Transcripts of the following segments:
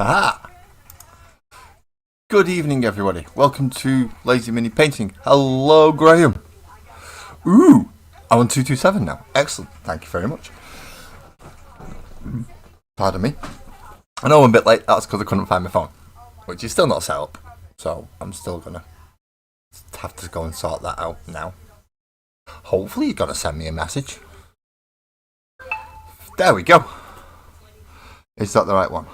Haha! Good evening, everybody. Welcome to Lazy Mini Painting. Hello, Graham. Ooh, I'm on 227 now. Excellent. Thank you very much. Pardon me. I know I'm a bit late. That's because I couldn't find my phone, which is still not set up. So I'm still gonna have to go and sort that out now. Hopefully, you're gonna send me a message. There we go. Is that the right one?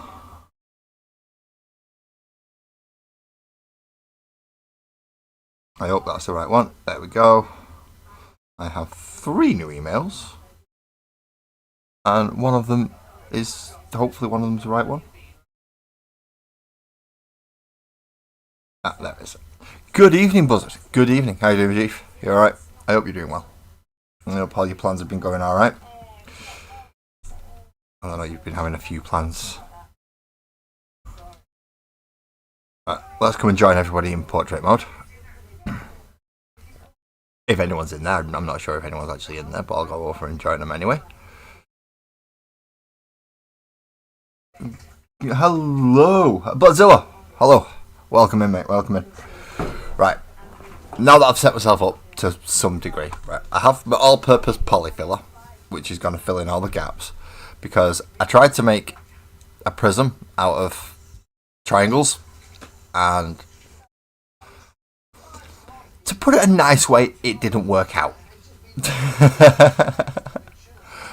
I hope that's the right one. There we go. I have 3 new emails. And one of them is, hopefully one of them's the right one. Ah, there it is. Good evening, Buzzard. Good evening. How you doing, Chief? You alright? I hope you're doing well. I hope all your plans have been going alright. I know you've been having a few plans. Right, let's come and join everybody in portrait mode. If anyone's in there, I'm not sure if anyone's actually in there, but I'll go over and join them anyway. Hello, Bloodzilla. Hello, welcome in, mate. Welcome in. Right, now that I've set myself up to some degree, right, I have my all-purpose poly filler, which is going to fill in all the gaps, because I tried to make a prism out of triangles, and to put it a nice way, it didn't work out.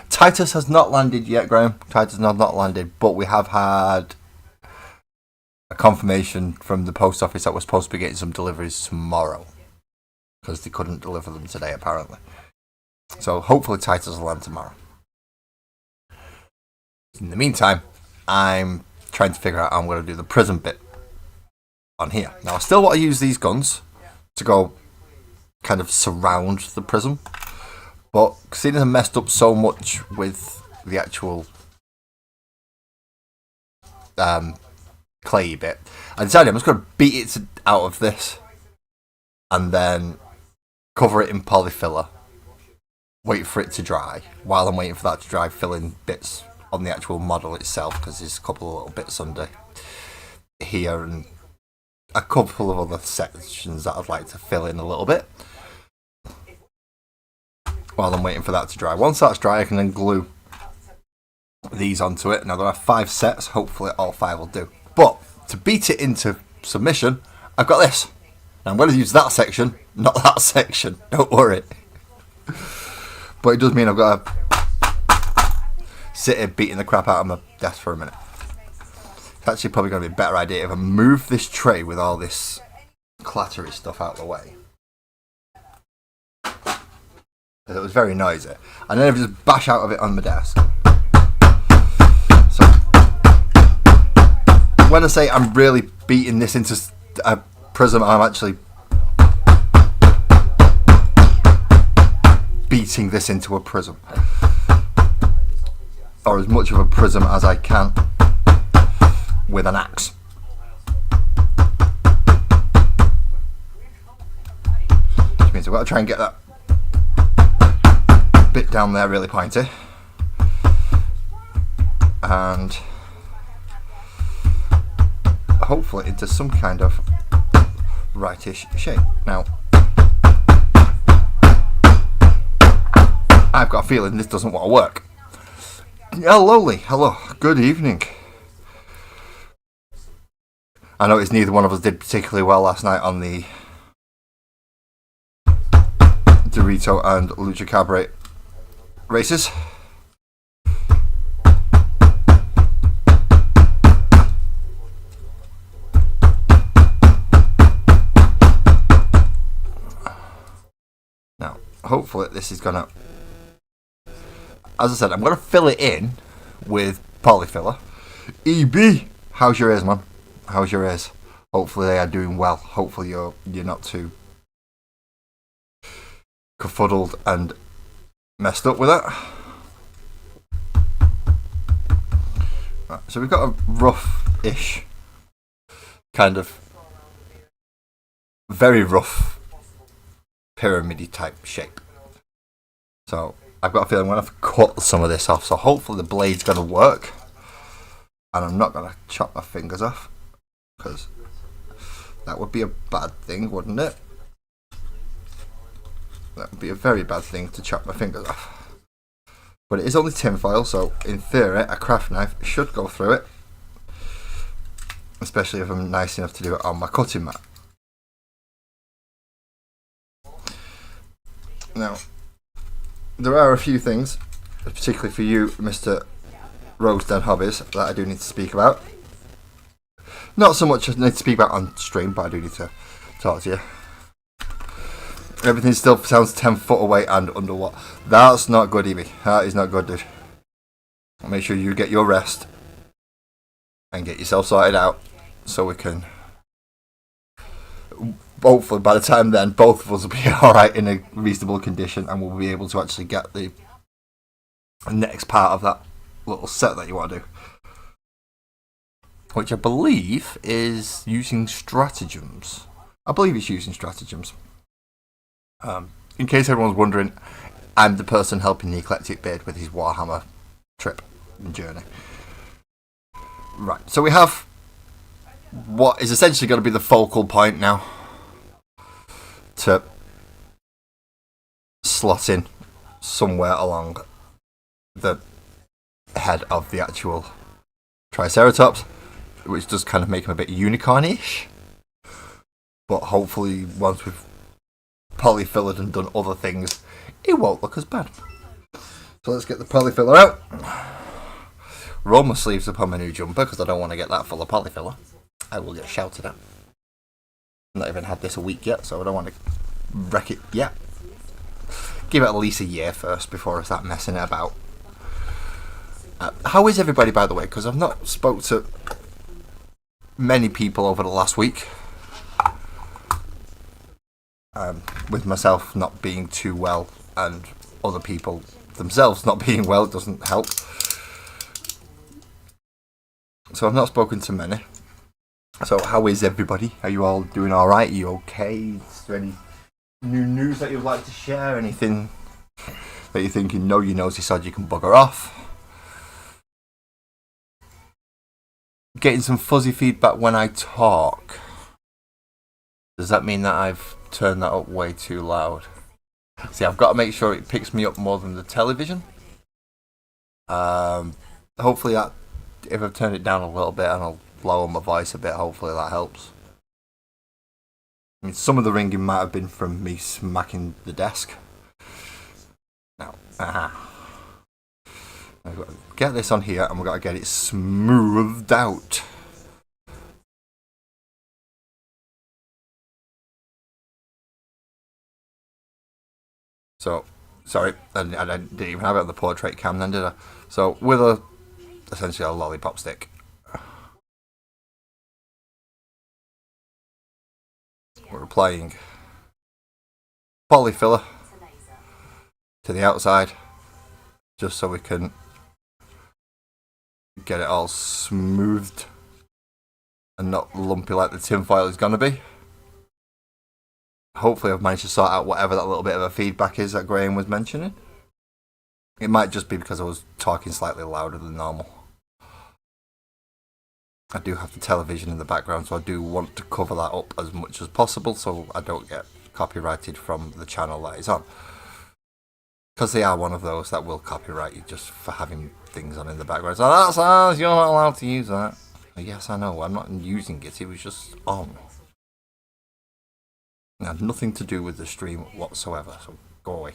Titus has not landed yet, Graham. Titus has not landed, but we have had a confirmation from the post office that we're supposed to be getting some deliveries tomorrow, because they couldn't deliver them today, apparently. So hopefully Titus will land tomorrow. In the meantime, I'm trying to figure out how I'm going to do the prism bit on here. Now, I still want to use these guns to go kind of surround the prism, but seeing as I messed up so much with the actual clay bit, I decided I'm just going to beat it out of this and then cover it in polyfiller, wait for it to dry. While I'm waiting for that to dry, fill in bits on the actual model itself, because there's a couple of little bits under here and a couple of other sections that I'd like to fill in a little bit while I'm waiting for that to dry. Once that's dry, I can then glue these onto it. Now there are 5 sets, hopefully all 5 will do. But to beat it into submission, I've got this. Now I'm going to use that section, not that section, don't worry. But it does mean I've got to sit here beating the crap out of my desk for a minute. It's actually probably going to be a better idea if I move this tray with all this clattery stuff out of the way. It was very noisy. And then I just bash out of it on my desk. So, when I say I'm really beating this into a prism, I'm actually beating this into a prism. Or as much of a prism as I can with an axe. Which means I've got to try and get that bit down there really pointy, and hopefully into some kind of rightish shape. Now, I've got a feeling this doesn't want to work. Hello, Lee. Hello. Good evening. I noticed neither one of us did particularly well last night on the Dorito and Lucha Cabaret races. Now, hopefully this is gonna, as I said, I'm gonna fill it in with polyfiller. EB, how's your ears, man? How's your ears? Hopefully they are doing well. Hopefully you're not too kerfuddled and messed up with it. Right, so we've got a rough-ish, kind of very rough pyramid-y type shape. So I've got a feeling I'm going to have to cut some of this off, so hopefully the blade's going to work. And I'm not going to chop my fingers off, because that would be a bad thing, wouldn't it? That would be a very bad thing to chop my fingers off. But it is only tinfoil, so in theory a craft knife should go through it. Especially if I'm nice enough to do it on my cutting mat. Now, there are a few things, particularly for you, Mr. Roseden Hobbies, that I do need to speak about. Not so much as I need to speak about on stream, but I do need to talk to you. Everything still sounds 10 foot away and underwater. That's not good, Evie. That is not good, dude. Make sure you get your rest and get yourself sorted out so we can... Hopefully, by the time then, both of us will be alright in a reasonable condition and we'll be able to actually get the next part of that little set that you want to do. Which I believe is using stratagems. I believe it's using stratagems. In case everyone's wondering, I'm the person helping the Eclectic Beard with his Warhammer trip and journey. Right, so we have what is essentially going to be the focal point now to slot in somewhere along the head of the actual Triceratops, which does kind of make him a bit unicorn-ish. But hopefully, once we've polyfillered and done other things, it won't look as bad. So let's get the polyfiller out. Roll my sleeves up on my new jumper because I don't want to get that full of polyfiller. I will get shouted at. I've not even had this a week yet, so I don't want to wreck it yet. Give it at least a year first before I start messing it about. How is everybody, by the way? Because I've not spoke to many people over the last week. With myself not being too well and other people themselves not being well, it doesn't help. So I've not spoken to many. So how is everybody? Are you all doing alright? Are you okay? Is there any new news that you'd like to share? Anything that you think you know your nosy sod you can bugger off? Getting some fuzzy feedback when I talk. Does that mean that I've turned that up way too loud? See, I've got to make sure it picks me up more than the television. Hopefully that, if I've turned it down a little bit and I'll lower my voice a bit, hopefully that helps. I mean, some of the ringing might have been from me smacking the desk. Now, I've got to get this on here and we've got to get it smoothed out. So, sorry, I didn't even have it on the portrait cam then, did I? So, with essentially a lollipop stick, we're applying polyfiller to the outside, just so we can get it all smoothed and not lumpy like the tinfoil is going to be. Hopefully I've managed to sort out whatever that little bit of a feedback is that Graham was mentioning. It might just be because I was talking slightly louder than normal. I do have the television in the background, so I do want to cover that up as much as possible so I don't get copyrighted from the channel that it's on. Because they are one of those that will copyright you just for having things on in the background. So that's ours, you're not allowed to use that. Yes, I know, I'm not using it was just on. It had nothing to do with the stream whatsoever, so go away.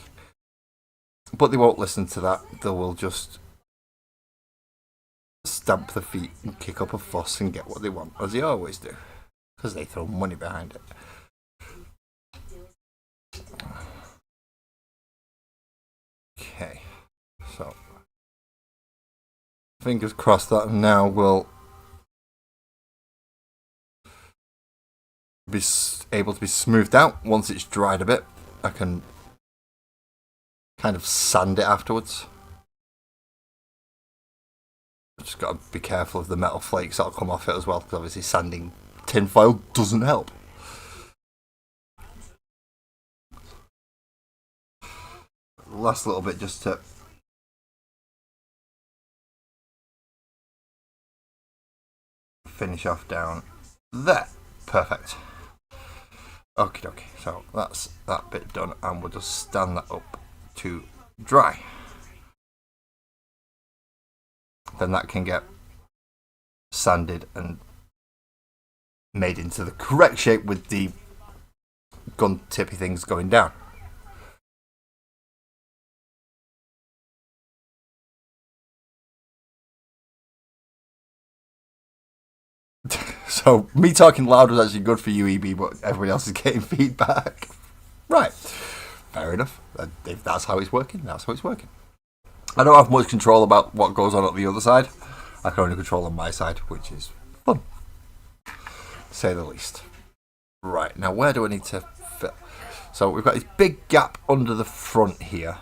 But they won't listen to that, they will just stamp their feet and kick up a fuss and get what they want, as they always do. Because they throw money behind it. Okay, so fingers crossed that now will be able to be smoothed out. Once it's dried a bit, I can kind of sand it afterwards. Just got to be careful of the metal flakes that'll come off it as well, because obviously sanding tinfoil doesn't help. Last little bit just to finish off down there. Perfect. Okie dokie. So that's that bit done, and we'll just stand that up to dry. Then that can get sanded and made into the correct shape with the gun tippy things going down. So me talking loud was actually good for you, EB, but everybody else is getting feedback. Right. Fair enough. If that's how it's working, that's how it's working. I don't have much control about what goes on the other side. I can only control on my side, which is fun, to say the least. Right, now where do I need to fill? So we've got this big gap under the front here.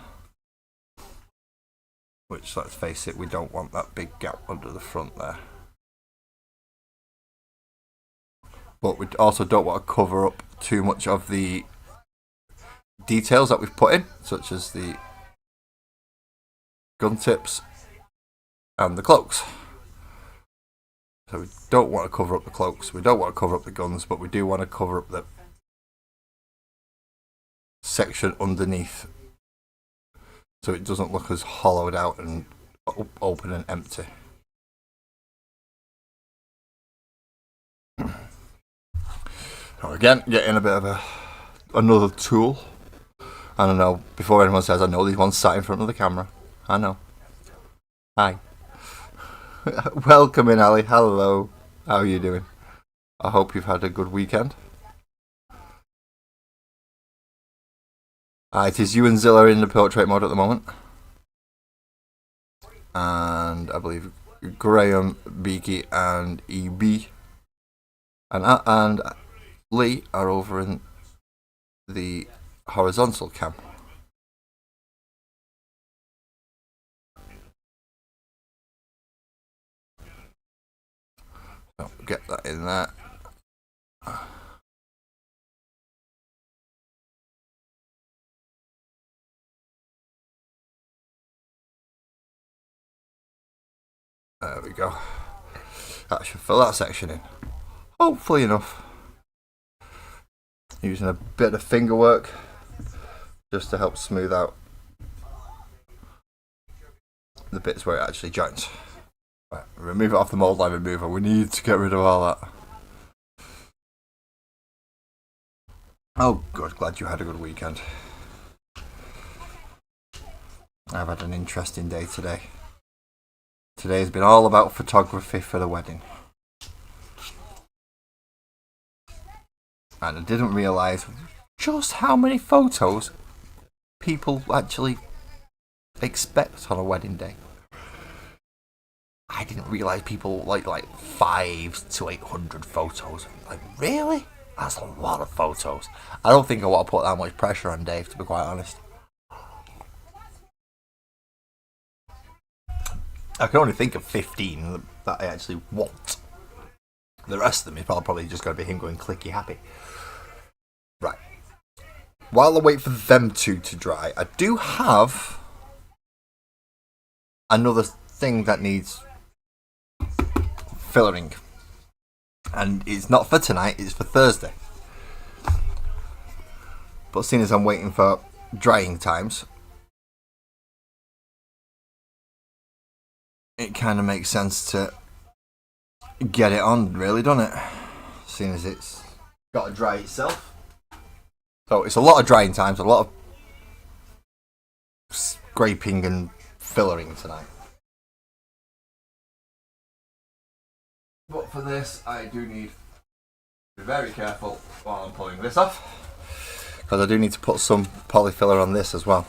Which, let's face it, we don't want that big gap under the front there. But we also don't want to cover up too much of the details that we've put in, such as the gun tips and the cloaks. So we don't want to cover up the cloaks, we don't want to cover up the guns, but we do want to cover up the section underneath so it doesn't look as hollowed out and open and empty. So again, getting a bit of another tool. I don't know, before anyone says, I know these ones sat in front of the camera. I know. Hi. Welcome in, Ali. Hello. How are you doing? I hope you've had a good weekend. It is you and Zilla in the portrait mode at the moment. And I believe Graham, Beaky and EB and Lee are over in the horizontal cam. So get that in there. There we go. That should fill that section in. Hopefully enough. Using a bit of finger work just to help smooth out the bits where it actually joins. Right, remove it off the mold line remover. We need to get rid of all that. Oh good, glad you had a good weekend. I've had an interesting day today. Today has been all about photography for the wedding. And I didn't realise just how many photos people actually expect on a wedding day. I didn't realise people like 500 to 800 photos. Like, really? That's a lot of photos. I don't think I want to put that much pressure on Dave, to be quite honest. I can only think of 15 that I actually want. The rest of them is probably just going to be him going clicky happy. Right. While I wait for them two to dry, I do have another thing that needs fillering. And it's not for tonight, it's for Thursday. But seeing as I'm waiting for drying times, it kind of makes sense to get it on, really, doesn't it? Seeing as it's got to dry itself. So it's a lot of drying times, a lot of scraping and fillering tonight. But for this, I do need to be very careful while I'm pulling this off, because I do need to put some polyfiller on this as well.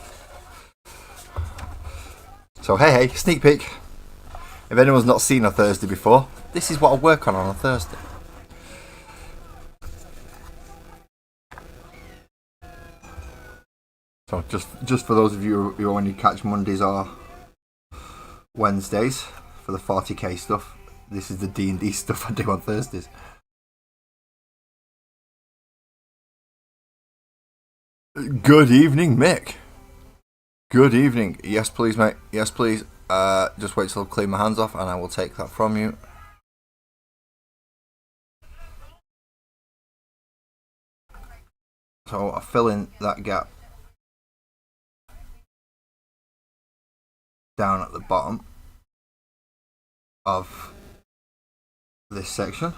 So hey, sneak peek. If anyone's not seen a Thursday before, this is what I work on a Thursday. So just for those of you who only catch Mondays or Wednesdays for the 40k stuff, this is the D&D stuff I do on Thursdays. Good evening, Mick. Good evening. Yes, please, mate. Yes, please. Just wait till I clean my hands off and I will take that from you. So I fill in that gap down at the bottom of this section,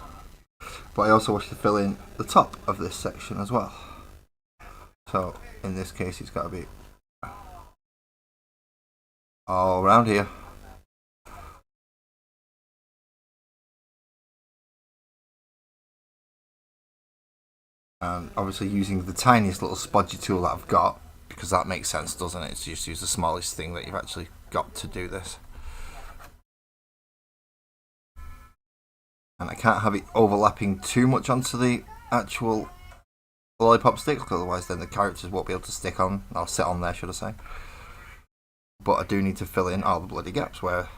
but I also wish to fill in the top of this section as well. So in this case it's got to be all around here. And obviously using the tiniest little spodgy tool that I've got, because that makes sense, doesn't it? It's just use the smallest thing that you've actually got to do this. And I can't have it overlapping too much onto the actual lollipop sticks, because otherwise then the characters won't be able to stick on, or sit on there, should I say. But I do need to fill in all the bloody gaps where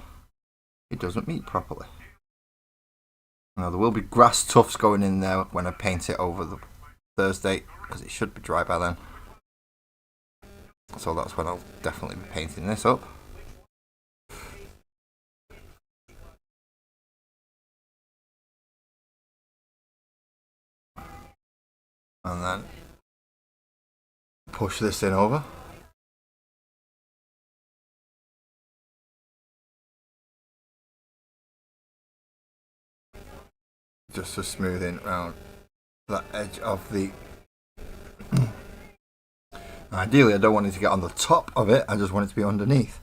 it doesn't meet properly. Now there will be grass tufts going in there when I paint it over the Thursday, because it should be dry by then. So that's when I'll definitely be painting this up. And then push this in over. Just to smoothing around that edge of the... Ideally I don't want it to get on the top of it, I just want it to be underneath.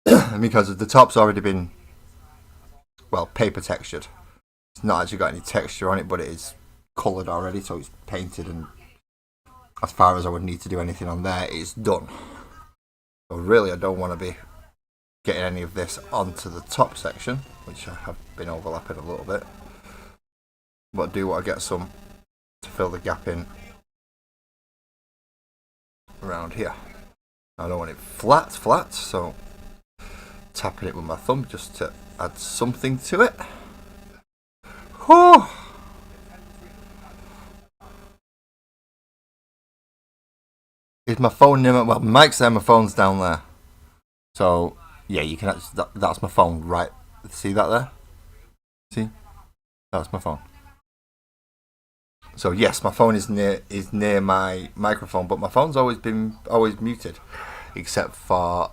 Because the top's already been, well, paper textured. It's not actually got any texture on it, but it is coloured already, so it's painted, and as far as I would need to do anything on there, it's done. So really I don't want to be getting any of this onto the top section, which I have been overlapping a little bit. But I do want to get some to fill the gap in around here. I don't want it flat, so tapping it with my thumb just to add something to it. Oh. Is my phone near? Well, mic's there, my phone's down there. So yeah, you can actually, that's my phone, right? See that there? See? That's my phone. So yes, my phone is near my microphone, but my phone's always muted, except for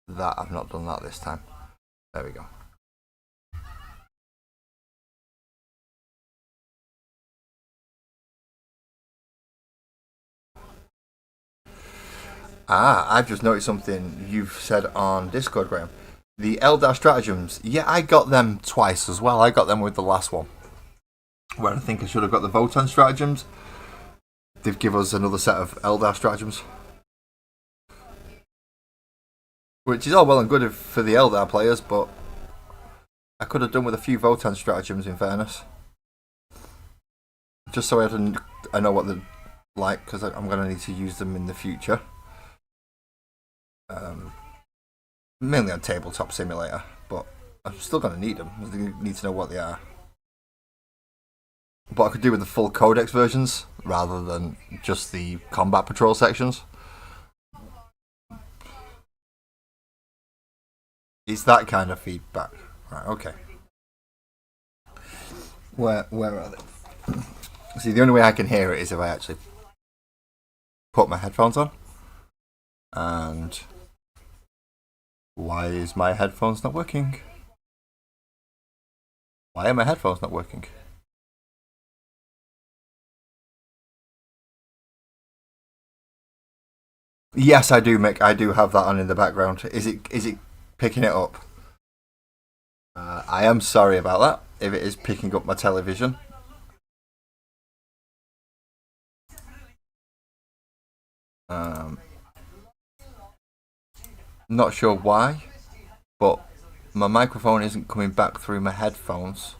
that. I've not done that this time. There we go. I've just noticed something you've said on Discord, Graham. The Eldar stratagems. Yeah, I got them twice as well. I got them with the last one, where I think I should have got the Votan stratagems. They've given us another set of Eldar stratagems, which is all well and good for the Eldar players, but I could have done with a few Votan stratagems, in fairness. Just so I know what they're like, because I'm going to need to use them in the future. Mainly on Tabletop Simulator, but I'm still going to need them. I need to know what they are. But I could do with the full Codex versions rather than just the combat patrol sections. It's that kind of feedback. Right, okay. Where are they? See, the only way I can hear it is if I actually put my headphones on. And why is my headphones not working? Why are my headphones not working? Yes, I do, Mick. I do have that on in the background. Is it picking it up? I am sorry about that. If it is picking up my television. Not sure why, but my microphone isn't coming back through my headphones,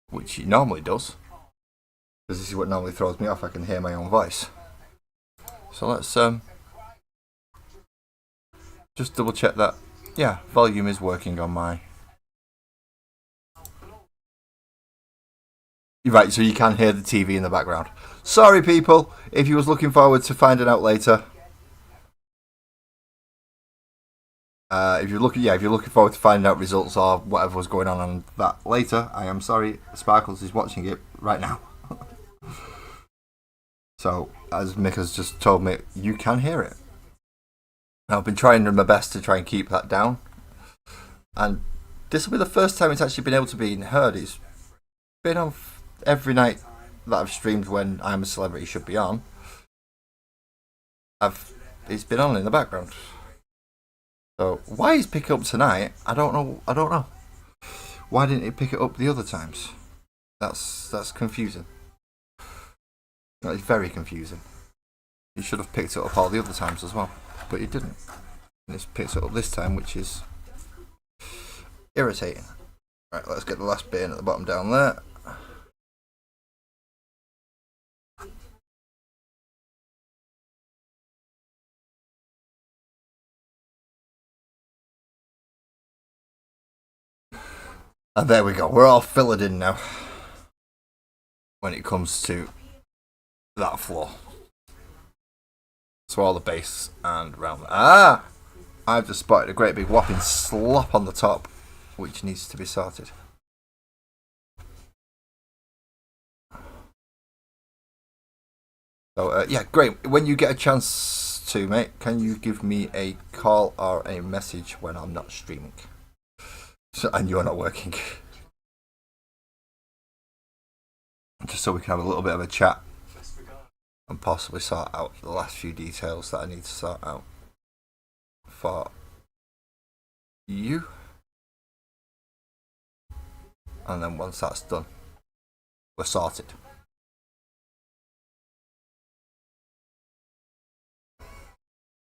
which it normally does. Because this is what normally throws me off. I can hear my own voice. So let's just double check that. Yeah, volume is working on my... Right, so you can hear the TV in the background. Sorry, people, if you was looking forward to finding out later. If you're looking forward to finding out results or whatever was going on that later, I am sorry. Sparkles is watching it right now. So, as Mick has just told me, you can hear it. I've been trying my best to try and keep that down. And this will be the first time it's actually been able to be heard. It's been on every night that I've streamed when I'm a Celebrity should be on. It's been on in the background. So why he's picking up tonight, I don't know. Why didn't he pick it up the other times? That's confusing. That is very confusing. He should have picked it up all the other times as well, but he didn't. And he's picked it up this time, which is irritating. Right, let's get the last bit in at the bottom down there. And there we go. We're all filled in now when it comes to that floor. So all the base and round. I've just spotted a great big whopping slop on the top, which needs to be sorted. So yeah, great. When you get a chance to, mate, can you give me a call or a message when I'm not streaming? And you're not working. Just so we can have a little bit of a chat and possibly sort out the last few details that I need to sort out for you. And then once that's done, we're sorted.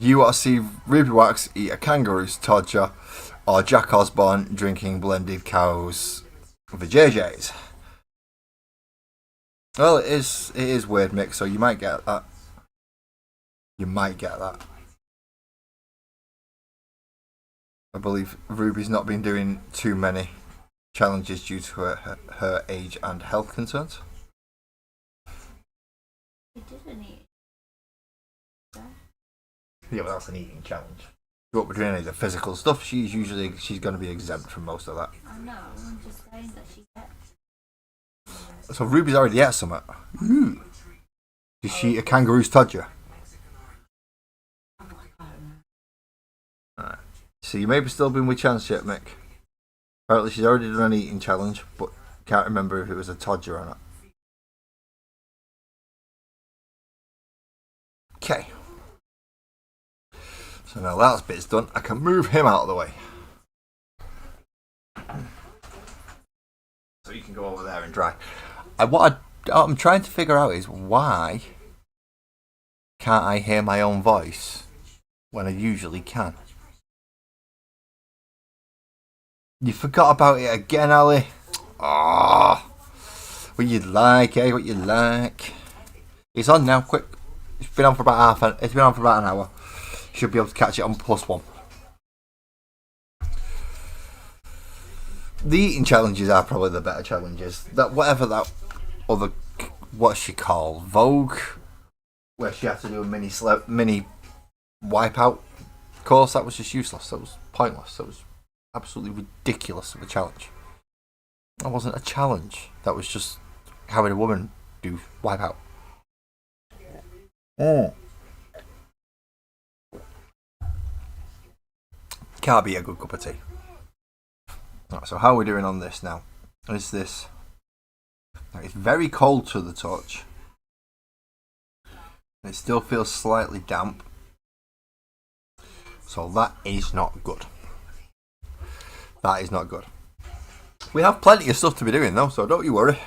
You want to see Ruby Wax eat a kangaroo's todger or Jack Osborne drinking blended cows for JJ's? Well, it is weird, Mick, so you might get that. I believe Ruby's not been doing too many challenges due to her age and health concerns. It didn't eat. Yeah, but that's an eating challenge. What we're doing any of the physical stuff, she's going to be exempt from most of that. I know, I'm just saying that she ate. So Ruby's already ate some. Did she eat a kangaroo's todger? Alright. So you maybe still been with chance yet, Mick. Apparently she's already done an eating challenge, but can't remember if it was a todger or not. Okay. So now that bit's done, I can move him out of the way. So you can go over there and dry. What I'm trying to figure out is why can't I hear my own voice when I usually can? You forgot about it again, Ali. What you like, eh? What you like? It's on now, quick. It's been on for about an hour. Should be able to catch it on +1. The eating challenges are probably the better challenges. That whatever that other, what's she called, Vogue, where she had to do a mini wipeout course, that was just useless. That was pointless. That was absolutely ridiculous of a challenge. That wasn't a challenge. That was just having a woman do wipeout. Can't be a good cup of tea. Right, so how are we doing on this now? Is this... It's very cold to the touch. It still feels slightly damp. So that is not good. That is not good. We have plenty of stuff to be doing though, so don't you worry.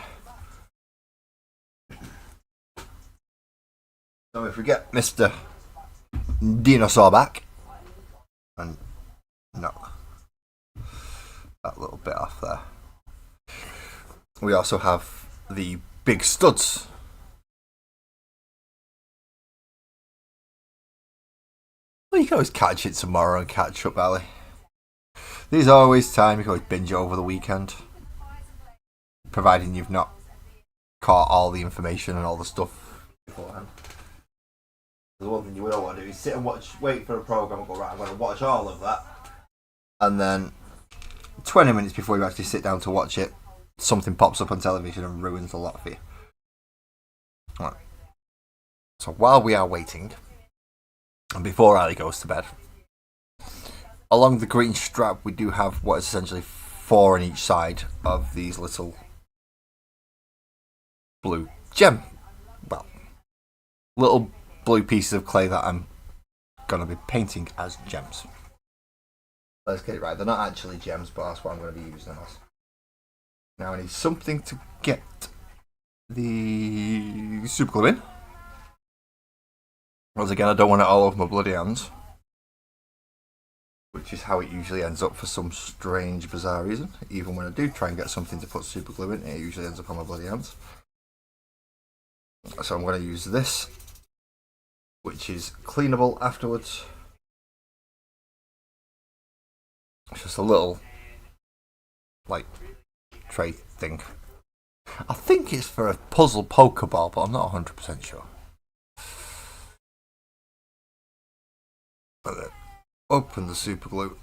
So if we get Mr. Dinosaur back and knock that little bit off there. We also have the big studs. Well, you can always catch it tomorrow and catch up, Ali. There's always time. You can always binge it over the weekend, providing you've not caught all the information and all the stuff beforehand. The one thing you don't want to do is sit and wait for a program and go, right, I'm going to watch all of that, and then 20 minutes before you actually sit down to watch it, something pops up on television and ruins a lot for you. Right. So while we are waiting, and before Ali goes to bed, along the green strap we do have what is essentially 4 on each side of these little blue gem, well, little blue pieces of clay that I'm going to be painting as gems. Let's get it right, they're not actually gems, but that's what I'm going to be using them as. Now I need something to get the super glue in. Once again, I don't want it all over my bloody hands, which is how it usually ends up for some strange, bizarre reason. Even when I do try and get something to put super glue in, it usually ends up on my bloody hands. So I'm going to use this, which is cleanable afterwards. It's just a little, like, tray thing. I think it's for a puzzle Pokeball, but I'm not 100% sure. But then open the super glue.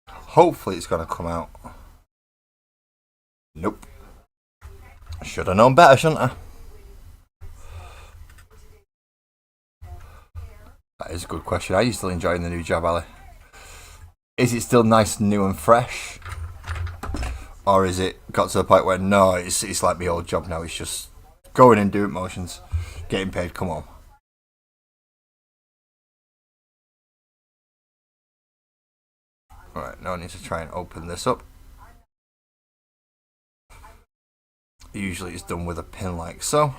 Hopefully it's going to come out. Nope. Should have known better, shouldn't I? That is a good question. Are you still enjoying the new job, Ali? Is it still nice and new and fresh? Or is it got to the point where no, it's like my old job now, it's just going and doing motions, getting paid, come on. Right, now I need to try and open this up. Usually it's done with a pin like so.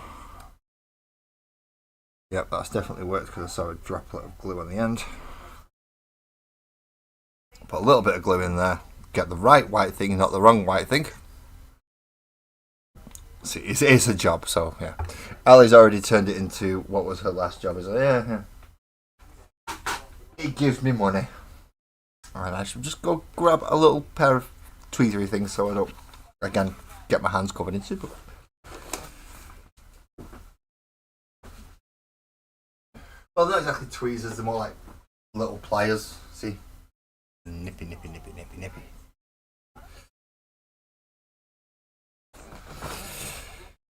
Yep, that's definitely worked because I saw a droplet of glue on the end. Put a little bit of glue in there, get the right white thing, not the wrong white thing. See, it's a job, so yeah. Ali's already turned it into what was her last job. Is like, yeah. It gives me money. And I should just go grab a little pair of tweezery things so I don't, again, get my hands covered in super. Well, they're not exactly tweezers, they're more like little pliers, see? Nippy, nippy, nippy, nippy, nippy.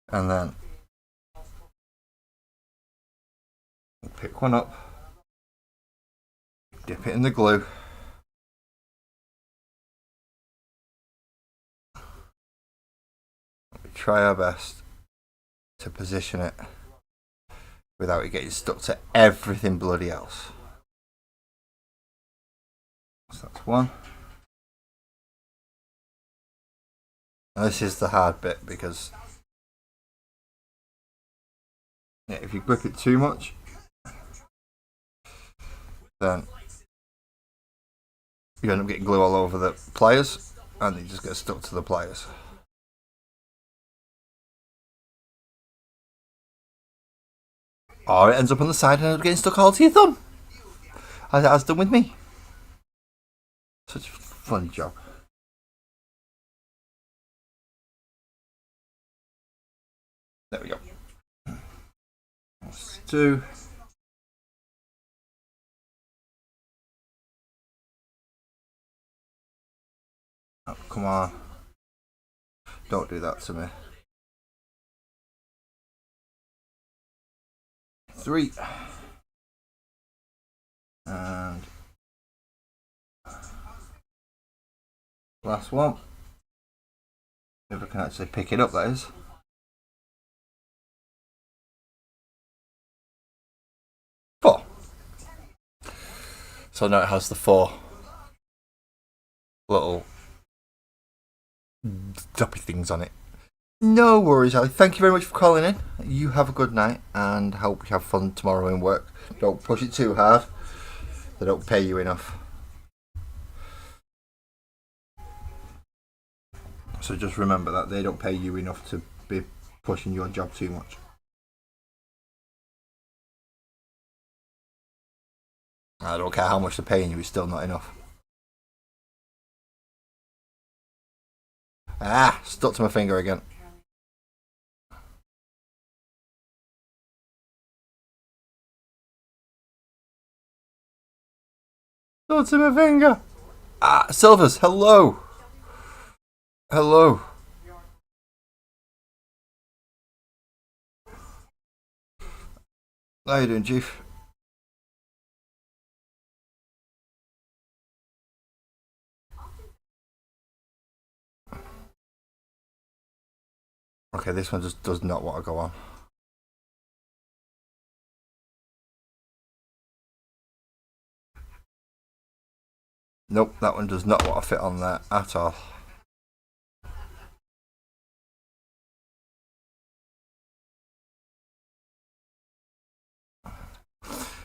And then pick one up, dip it in the glue. We try our best to position it without it getting stuck to everything bloody else. So that's one. Now this is the hard bit because if you grip it too much, then you end up getting glue all over the pliers and you just get stuck to the pliers. Or it ends up on the side and ends up getting stuck all to your thumb, as it has done with me. Such a fun job. There we go. That's 2. Oh, come on. Don't do that to me. 3. And last one. If I can actually pick it up, that is. 4. So now it has the 4 little doppy things on it. No worries, Ali. Thank you very much for calling in. You have a good night and hope you have fun tomorrow in work. Don't push it too hard. They don't pay you enough. So just remember that they don't pay you enough to be pushing your job too much. I don't care how much they're paying you, it's still not enough. Stuck to my finger again. Stuck to my finger. Silvers, hello. Hello. How you doing, Chief? Okay, this one just does not want to go on. Nope, that one does not want to fit on there at all.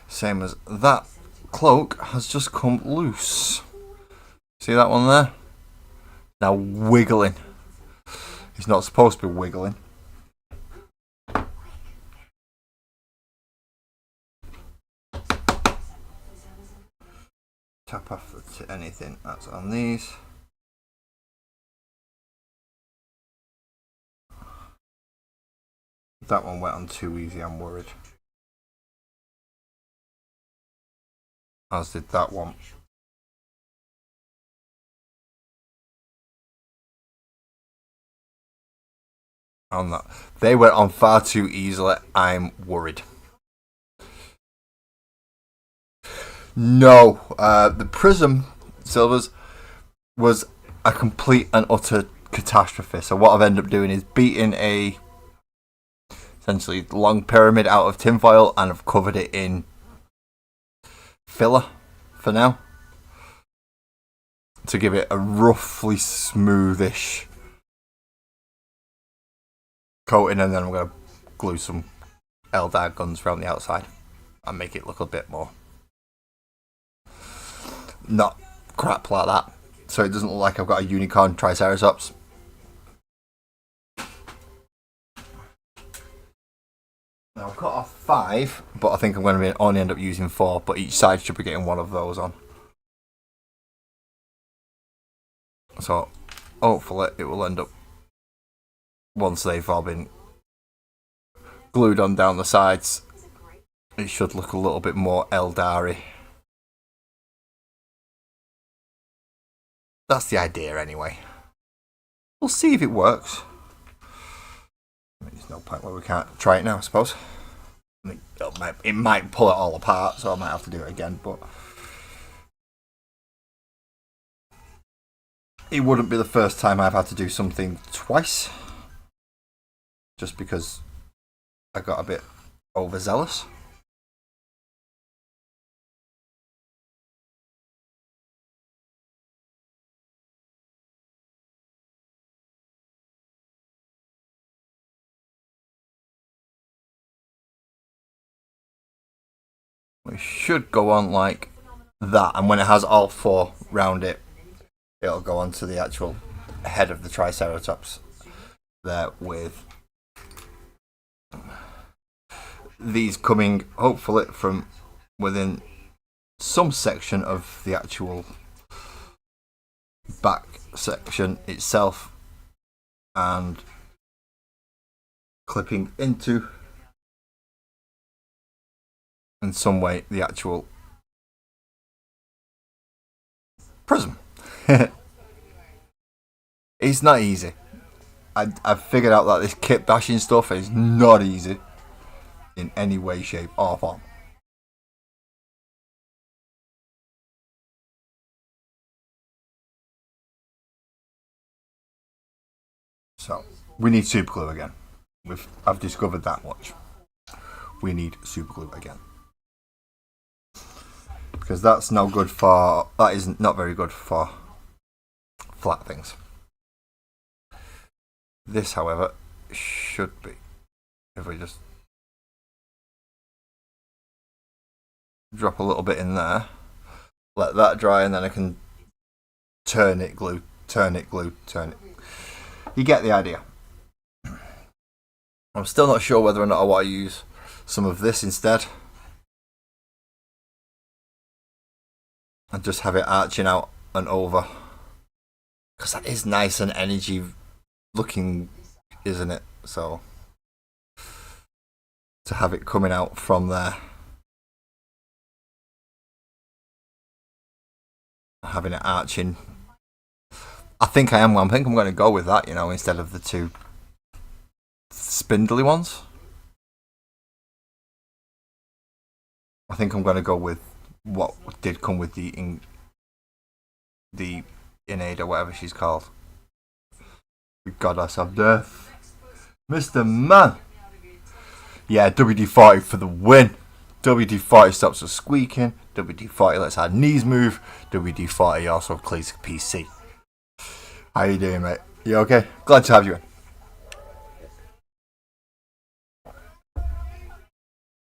Same as that cloak has just come loose. See that one there? Now wiggling. He's not supposed to be wiggling. Tap off anything that's on these. That one went on too easy, I'm worried. As did that one. On that. They went on far too easily, I'm worried. No, the Prism Silvers was a complete and utter catastrophe. So what I've ended up doing is beating a essentially long pyramid out of tinfoil and I've covered it in filler for now to give it a roughly smoothish coating, and then I'm going to glue some Eldar guns around the outside and make it look a bit more not crap like that, so it doesn't look like I've got a unicorn Triceratops. Now I've cut off 5, but I think I'm going to only end up using 4, but each side should be getting one of those on. So hopefully it will end up, once they've all been glued on down the sides, it should look a little bit more Eldar-y. That's the idea anyway. We'll see if it works. There's no point where we can't try it now, I suppose. I mean, it might pull it all apart, so I might have to do it again, but it wouldn't be the first time I've had to do something twice, just because I got a bit overzealous. We should go on like that, and when it has all 4 round it, it'll go on to the actual head of the Triceratops there, with these coming hopefully from within some section of the actual back section itself and clipping into in some way the actual prism. It's not easy. I've figured out that this kit bashing stuff is not easy in any way, shape or form. So we need super glue again. I've discovered that much. We need super glue again, because that's no good for, that is not very good for flat things. This, however, should be. If we just drop a little bit in there, let that dry, and then I can turn it, glue, turn it, glue, turn it. You get the idea. I'm still not sure whether or not I want to use some of this instead and just have it arching out and over, because that is nice and energy looking, isn't it? So to have it coming out from there, having it arching, I think I'm going to go with that, instead of the 2 spindly ones. I think I'm going to go with what did come with the Inade or whatever she's called. We got ourselves death. Mr. Man! Yeah, WD-40 for the win. WD-40 stops us squeaking. WD-40 lets our knees move. WD-40 also clears the PC. How you doing, mate? You okay? Glad to have you in.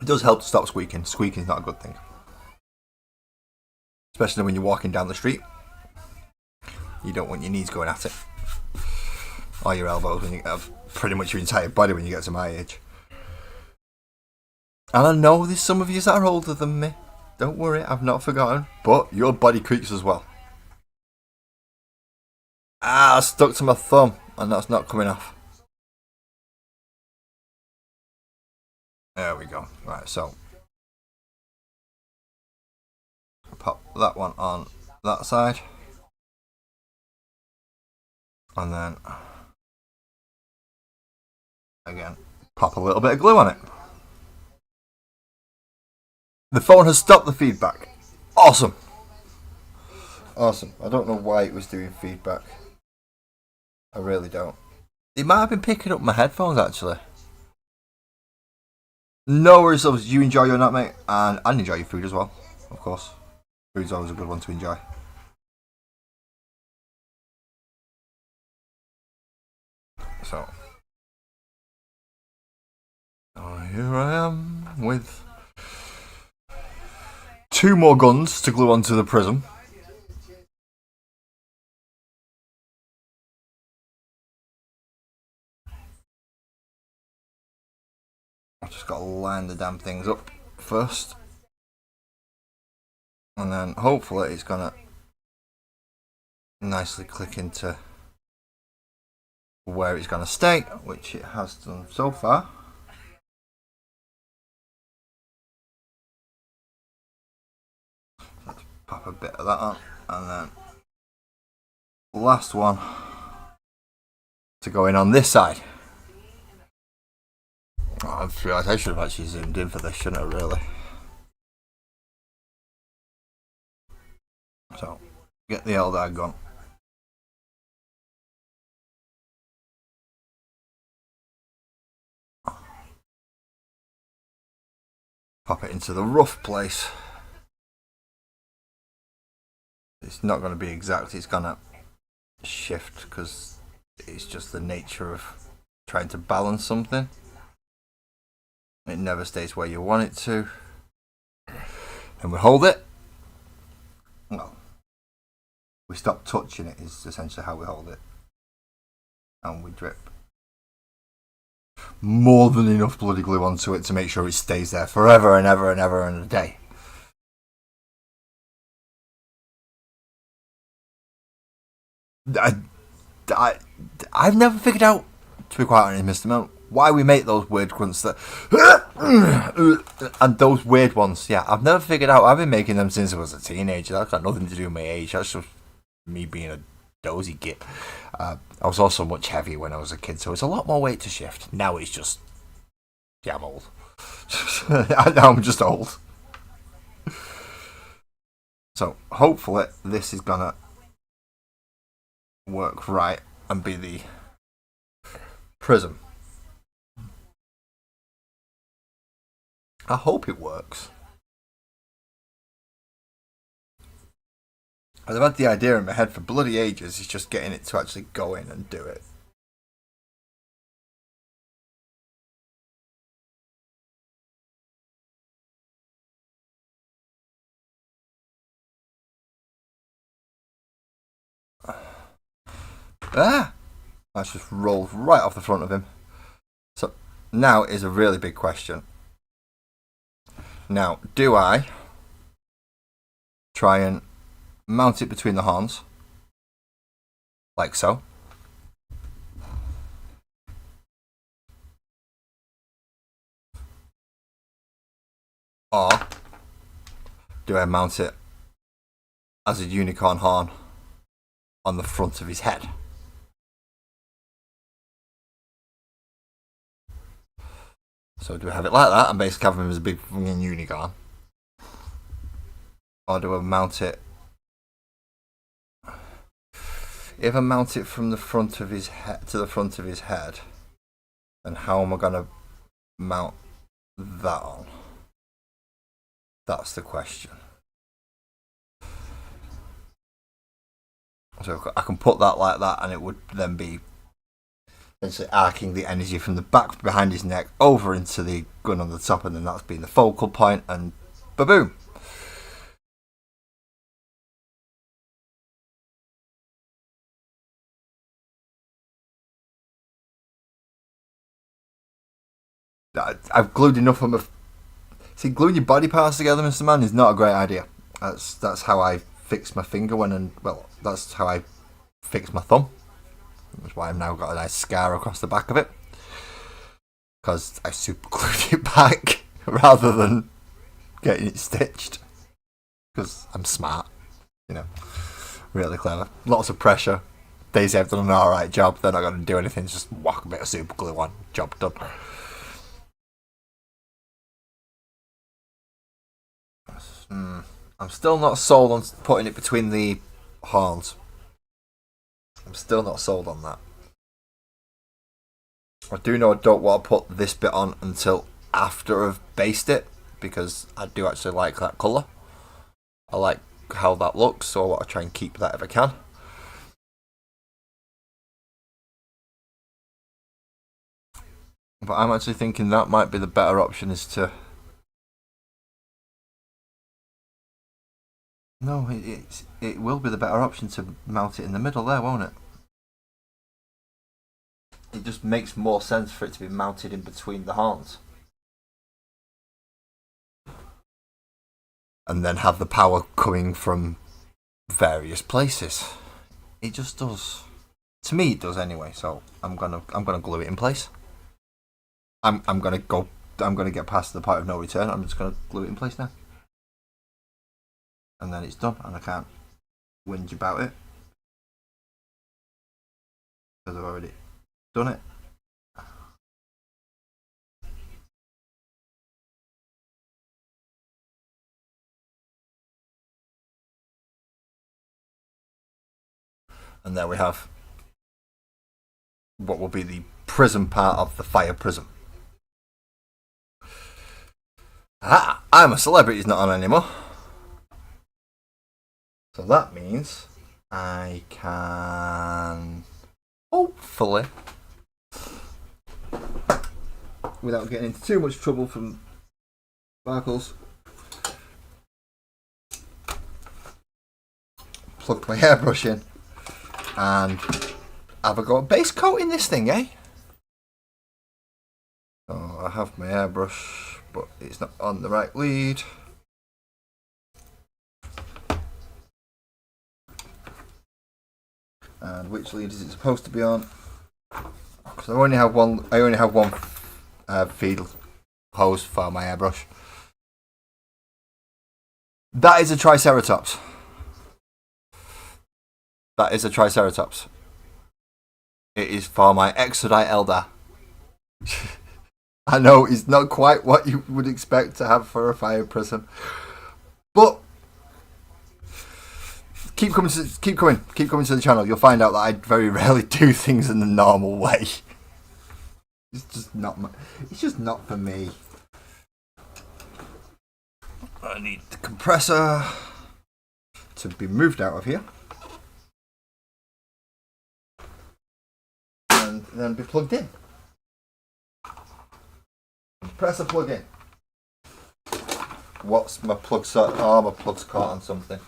It does help to stop squeaking. Squeaking's not a good thing. Especially when you're walking down the street. You don't want your knees going at it. Or your elbows when you have pretty much your entire body when you get to my age. And I know there's some of you that are older than me. Don't worry, I've not forgotten. But your body creaks as well. I stuck to my thumb and that's not coming off. There we go. Right, so pop that one on that side. And then again, pop a little bit of glue on it. The phone has stopped the feedback. Awesome. Awesome. I don't know why it was doing feedback. I really don't. It might have been picking up my headphones actually. No worries, you enjoy your nut, mate, and enjoy your food as well, of course. Food's always a good one to enjoy. So here I am with 2 more guns to glue onto the prism. I've just got to line the damn things up first. And then hopefully it's gonna nicely click into where it's gonna stay, which it has done so far. Let's pop a bit of that on, and then last one to go in on this side. Oh, I've realised I should have actually zoomed in for this, shouldn't I, really? So, get the LDAG gun. Pop it into the rough place. It's not going to be exact, it's going to shift because it's just the nature of trying to balance something. It never stays where you want it to. And we hold it. Well, we stop touching it is essentially how we hold it. And we drip more than enough bloody glue onto it to make sure it stays there forever and ever and ever and a day. I've never figured out, to be quite honest, Mr. Mount, why we make those weird grunts that and those weird ones. Yeah, I've never figured out. I've been making them since I was a teenager. That's got nothing to do with my age. That's just me being a dozy git. I was also much heavier when I was a kid, so it's a lot more weight to shift. Now it's just, yeah, I'm old. Now I'm just old. So hopefully this is gonna work right and be the prism. I hope it works. I've had the idea in my head for bloody ages, it's just getting it to actually go in and do it. That's just rolled right off the front of him. So now is a really big question. Now, do I try and mount it between the horns, like so? Or do I mount it as a unicorn horn on the front of his head? So do we have it like that and basically have him as a big fucking unicorn? Or do I mount it? If I mount it from the front of his head to the front of his head, then how am I gonna mount that on? That's the question. So I can put that like that, and it would then be essentially arcing the energy from the back behind his neck over into the gun on the top, and then that's been the focal point, and ba-boom. I've glued enough of my. See, gluing your body parts together, Mr. Man, is not a great idea. That's how I fixed my finger that's how I fixed my thumb. That's why I've now got a nice scar across the back of it. Because I super glued it back rather than getting it stitched. Because I'm smart, you know, really clever. Lots of pressure. Daisy have done an alright job. They're not going to do anything. Just whack a bit of super glue on. Job done. I'm still not sold on putting it between the horns. I'm still not sold on that. I do know I don't want to put this bit on until after I've based it, because I do actually like that colour. I like how that looks, so I want to try and keep that if I can. But I'm actually thinking that might be the better option, is to... No, it will be the better option to mount it in the middle there, won't it? It just makes more sense for it to be mounted in between the horns. And then have the power coming from various places. It just does. To me, it does anyway. So I'm gonna glue it in place. I'm gonna get past the point of no return. I'm just gonna glue it in place now, and then it's done. And I can't whinge about it because I've already done it. And there we have what will be the prism part of the fire prism. Ah, I'm a celebrity is not on anymore. So that means I can hopefully, without getting into too much trouble from Sparkles, plug my hairbrush in and have a go at base coating this thing, eh? So I have my hairbrush, but it's not on the right lead. And which lead is it supposed to be on? Because I only have one feed hose for my hairbrush. That is a Triceratops. That is a Triceratops. It is for my Exodite Elder. I know it's not quite what you would expect to have for a fire prism, but keep coming to the channel. You'll find out that I very rarely do things in the normal way. It's just not for me. I need the compressor to be moved out of here and then be plugged in. Compressor plug in. What's my plug? Oh, my plug's caught on something.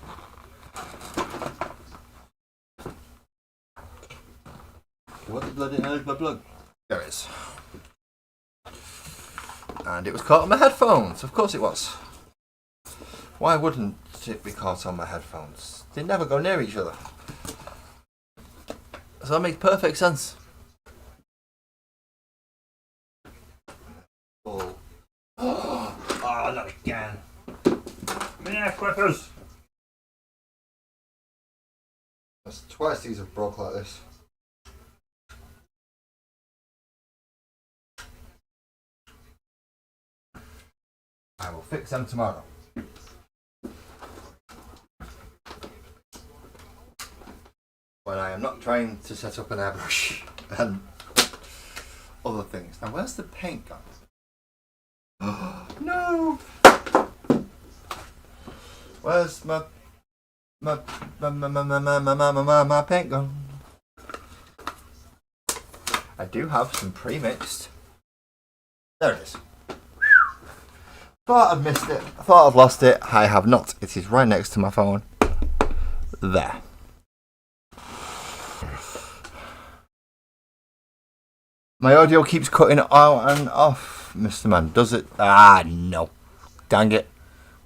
What the bloody hell is my plug? There it is. And it was caught on my headphones. Of course it was. Why wouldn't it be caught on my headphones? They never go near each other. So that makes perfect sense. Oh, not again. Yeah, clippers. That's twice these have broke like this. I will fix them tomorrow. when I am not trying to set up an airbrush and other things. Now, where's the paint gone? No! Where's my paint gone? I do have some pre-mixed. There it is. Thought I'd missed it. I thought I'd lost it. I have not. It is right next to my phone. There. My audio keeps cutting out and off, Mr. Man. Does it? Ah, no. Dang it.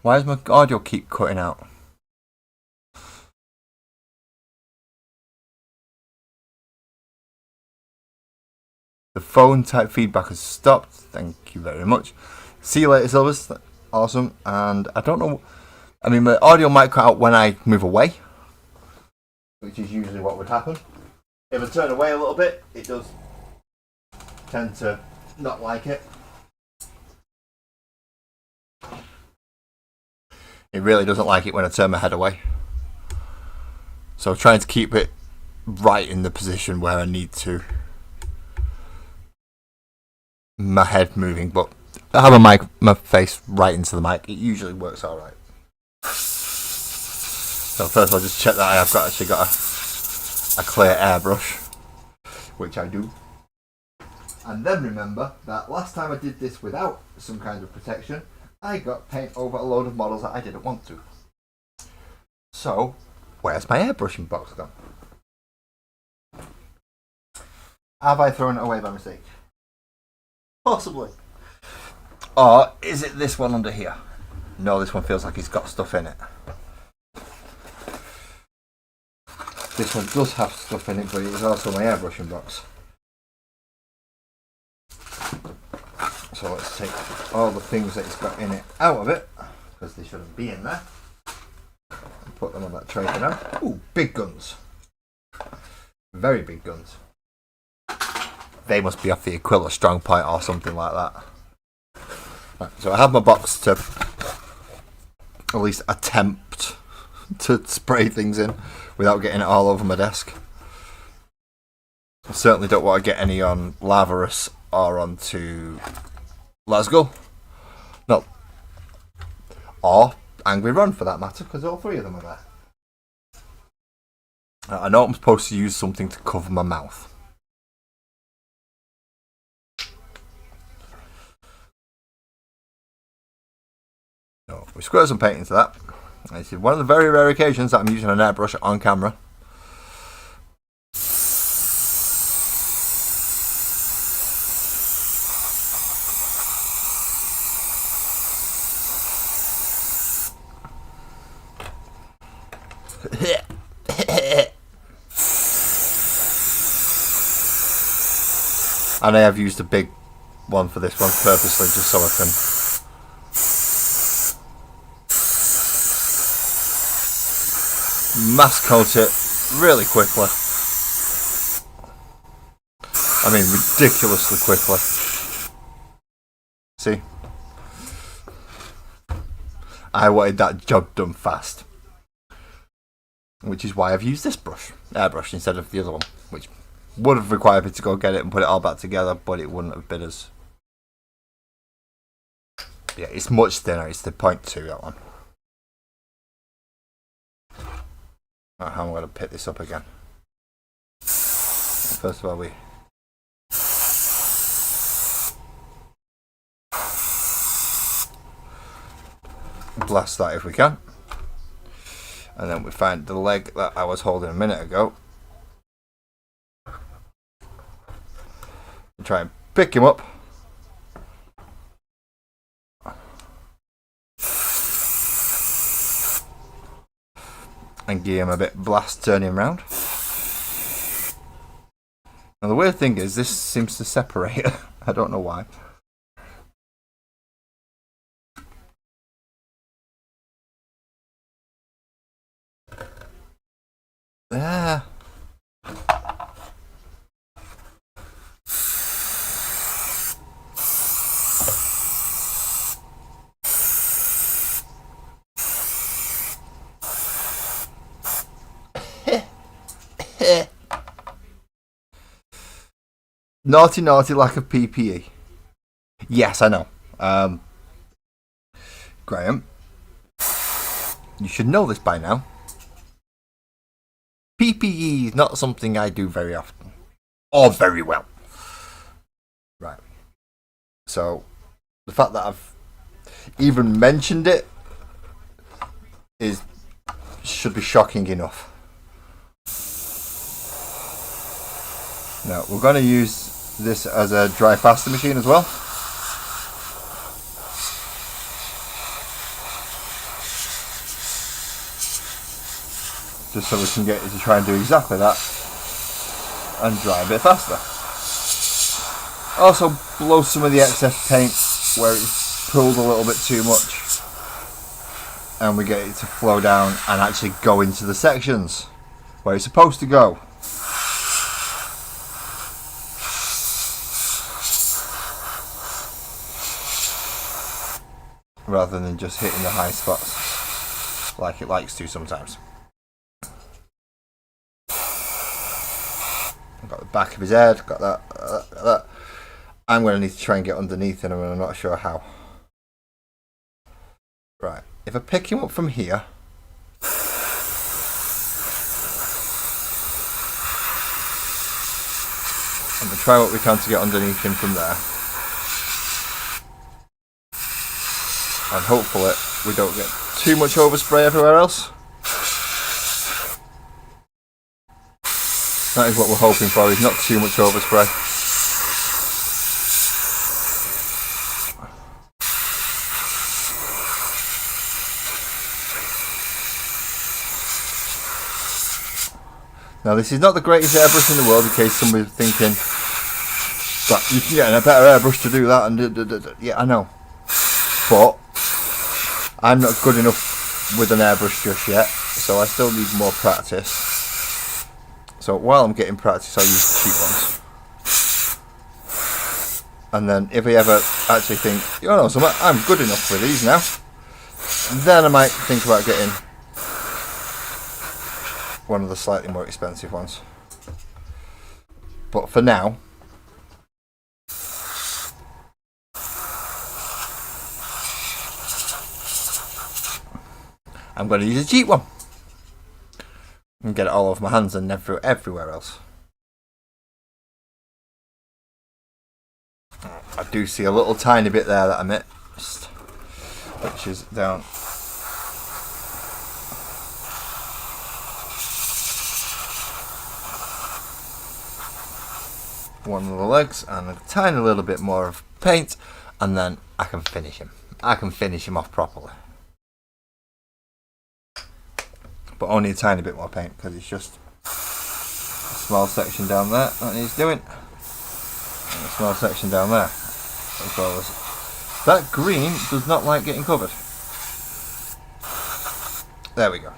Why does my audio keep cutting out? The phone type feedback has stopped. Thank you very much. See you later, Silvers. Awesome. And I don't know. I mean, my audio might cut out when I move away, which is usually what would happen. If I turn away a little bit, it does tend to not like it. It really doesn't like it when I turn my head away. So trying to keep it right in the position where I need to. My head moving, but I have my face right into the mic. It usually works alright. So first I'll just check that I have actually got a clear airbrush, which I do. And then remember that last time I did this without some kind of protection, I got paint over a load of models that I didn't want to. So, where's my airbrushing box gone? Have I thrown it away by mistake? Possibly. Or is it this one under here? No, this one feels like it's got stuff in it. This one does have stuff in it, but it is also my airbrushing box. So let's take all the things that it's got in it out of it, because they shouldn't be in there, and put them on that tray for now. Ooh, big guns. Very big guns. They must be off the Aquila Strong Point or something like that. Right, so I have my box to at least attempt to spray things in without getting it all over my desk. I certainly don't want to get any on Lavarus or onto Glasgow. No. Or Angry Run for that matter, because all three of them are there. I know I'm supposed to use something to cover my mouth. So we squirt some paint into that. This is one of the very rare occasions that I'm using an airbrush on camera. And I have used a big one for this one purposely, just so I can mass coat it really quickly. I mean, ridiculously quickly. See? I wanted that job done fast. Which is why I've used this airbrush, instead of the other one, which would have required me to go get it and put it all back together, but it wouldn't have been as... Yeah, it's much thinner. It's the 0.2, that one. Right, how am I going to pick this up again? First of all, we... blast that if we can. And then we find the leg that I was holding a minute ago. And try and pick him up. And give him a bit blast, turn him round. Now the weird thing is, this seems to separate. I don't know why. There. Naughty, naughty lack of PPE. Yes, I know. Graham, you should know this by now. PPE is not something I do very often. Or very well. Right. So, the fact that I've even mentioned it should be shocking enough. Now, we're going to use this as a dry faster machine as well. Just so we can get it to try and do exactly that and dry a bit faster. Also blow some of the excess paint where it's pulled a little bit too much, and we get it to flow down and actually go into the sections where it's supposed to go. Rather than just hitting the high spots like it likes to sometimes. I've got the back of his head, got that. I'm going to need to try and get underneath him, and I'm not sure how. Right, if I pick him up from here, I'm going to try what we can to get underneath him from there. And hopefully we don't get too much overspray everywhere else. That is what we're hoping for, is not too much overspray. Now, this is not the greatest airbrush in the world, in case somebody's thinking that you can get a better airbrush to do that. And yeah, I know, but I'm not good enough with an airbrush just yet, so I still need more practice. So while I'm getting practice, I'll use cheap ones. And then if I ever actually think, you know, so I'm good enough with these now, then I might think about getting one of the slightly more expensive ones. But for now, I'm going to use a cheap one and get it all over my hands and everywhere else. I do see a little tiny bit there that I missed, which is down one of the legs, and a tiny little bit more of paint, and then I can finish him. I can finish him off properly. But only a tiny bit more paint, because it's just a small section down there that needs doing, and a small section down there as well. As that green does not like getting covered. There we go.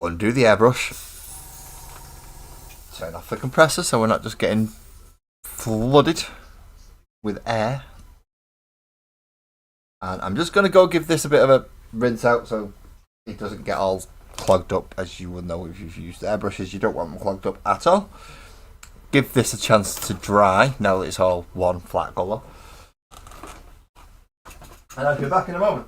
Undo the airbrush. Turn off the compressor so we're not just getting flooded with air. And I'm just going to go give this a bit of a rinse out so it doesn't get all clogged up. As you will know if you've used airbrushes, you don't want them clogged up at all. Give this a chance to dry now that it's all one flat colour. And I'll be back in a moment.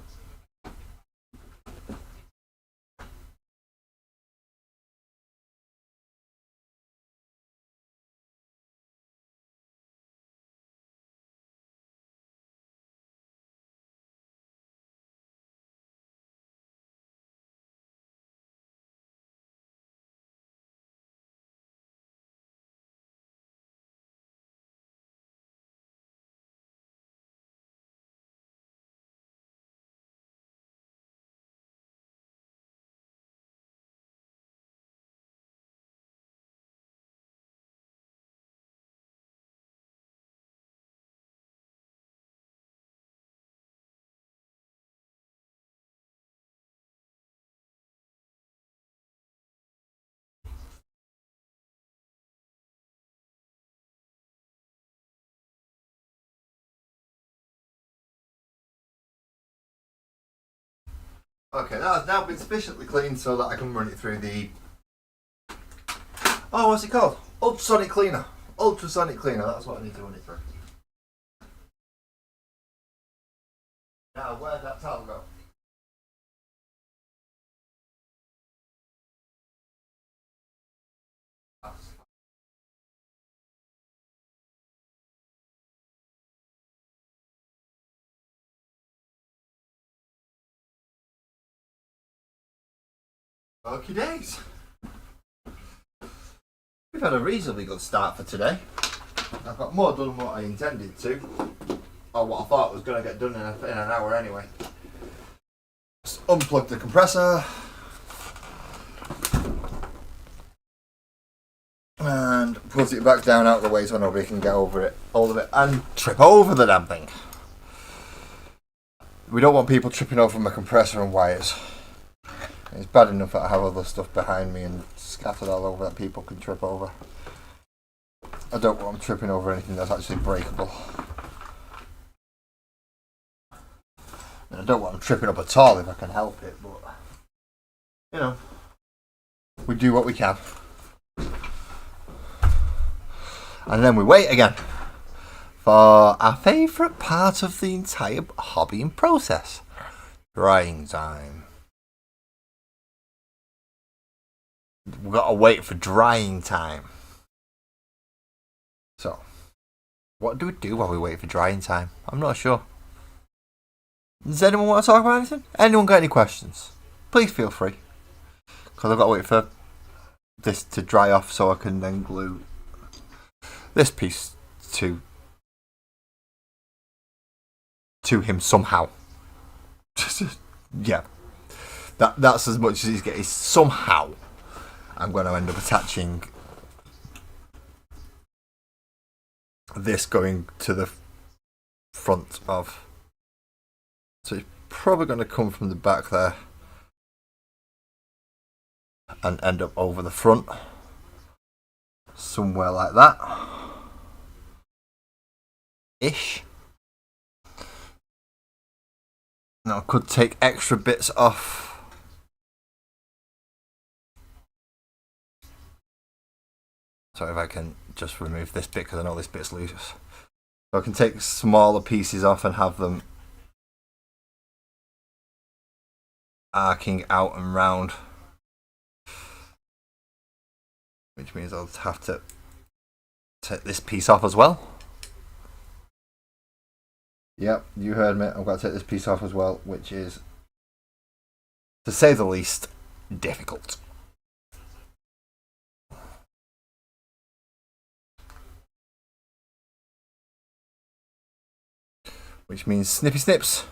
Okay, that has now been sufficiently cleaned so that I can run it through the Oh, what's it called? Ultrasonic cleaner. Ultrasonic cleaner, that's what I need to run it through. Now, where'd that towel go? Okie days. We've had a reasonably good start for today. I've got more done than what I intended to, or what I thought was going to get done in an hour anyway. Just unplug the compressor and put it back down out of the way so nobody can get over it, hold of it, and trip over the damn thing. We don't want people tripping over my compressor and wires. It's bad enough that I have other stuff behind me and scattered all over that people can trip over. I don't want them tripping over anything that's actually breakable. And I don't want them tripping up at all if I can help it, but you know, we do what we can. And then we wait again for our favourite part of the entire hobbying process. Drying time. We've got to wait for drying time. So, what do we do while we wait for drying time? I'm not sure. Does anyone want to talk about anything? Anyone got any questions? Please feel free. Because I've got to wait for this to dry off so I can then glue this piece to him somehow. Yeah. That's as much as he's getting. Somehow I'm going to end up attaching this going to the front of. So it's probably going to come from the back there and end up over the front. Somewhere like that. Ish. Now I could take extra bits off. So if I can just remove this bit because I know this bit's loose. So I can take smaller pieces off and have them arcing out and round. Which means I'll have to take this piece off as well. Yep, you heard me. I've got to take this piece off as well, which is, to say the least, difficult. Which means snippy snips.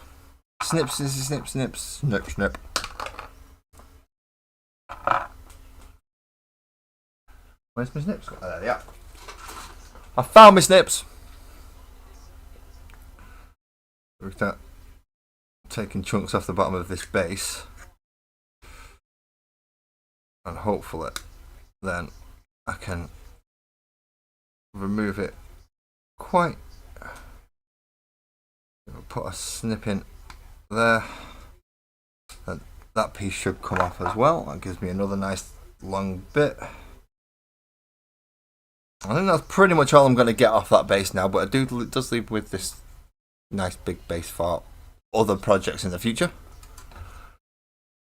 Snip, snip, snip, snip, snip, snip. Where's my snips? Oh, there they are. I found my snips. We start taking chunks off the bottom of this base, and hopefully then I can remove it quite. Put a snip in there, and that piece should come off as well. That gives me another nice long bit. I think that's pretty much all I'm going to get off that base now, but it does leave with this nice big base for other projects in the future,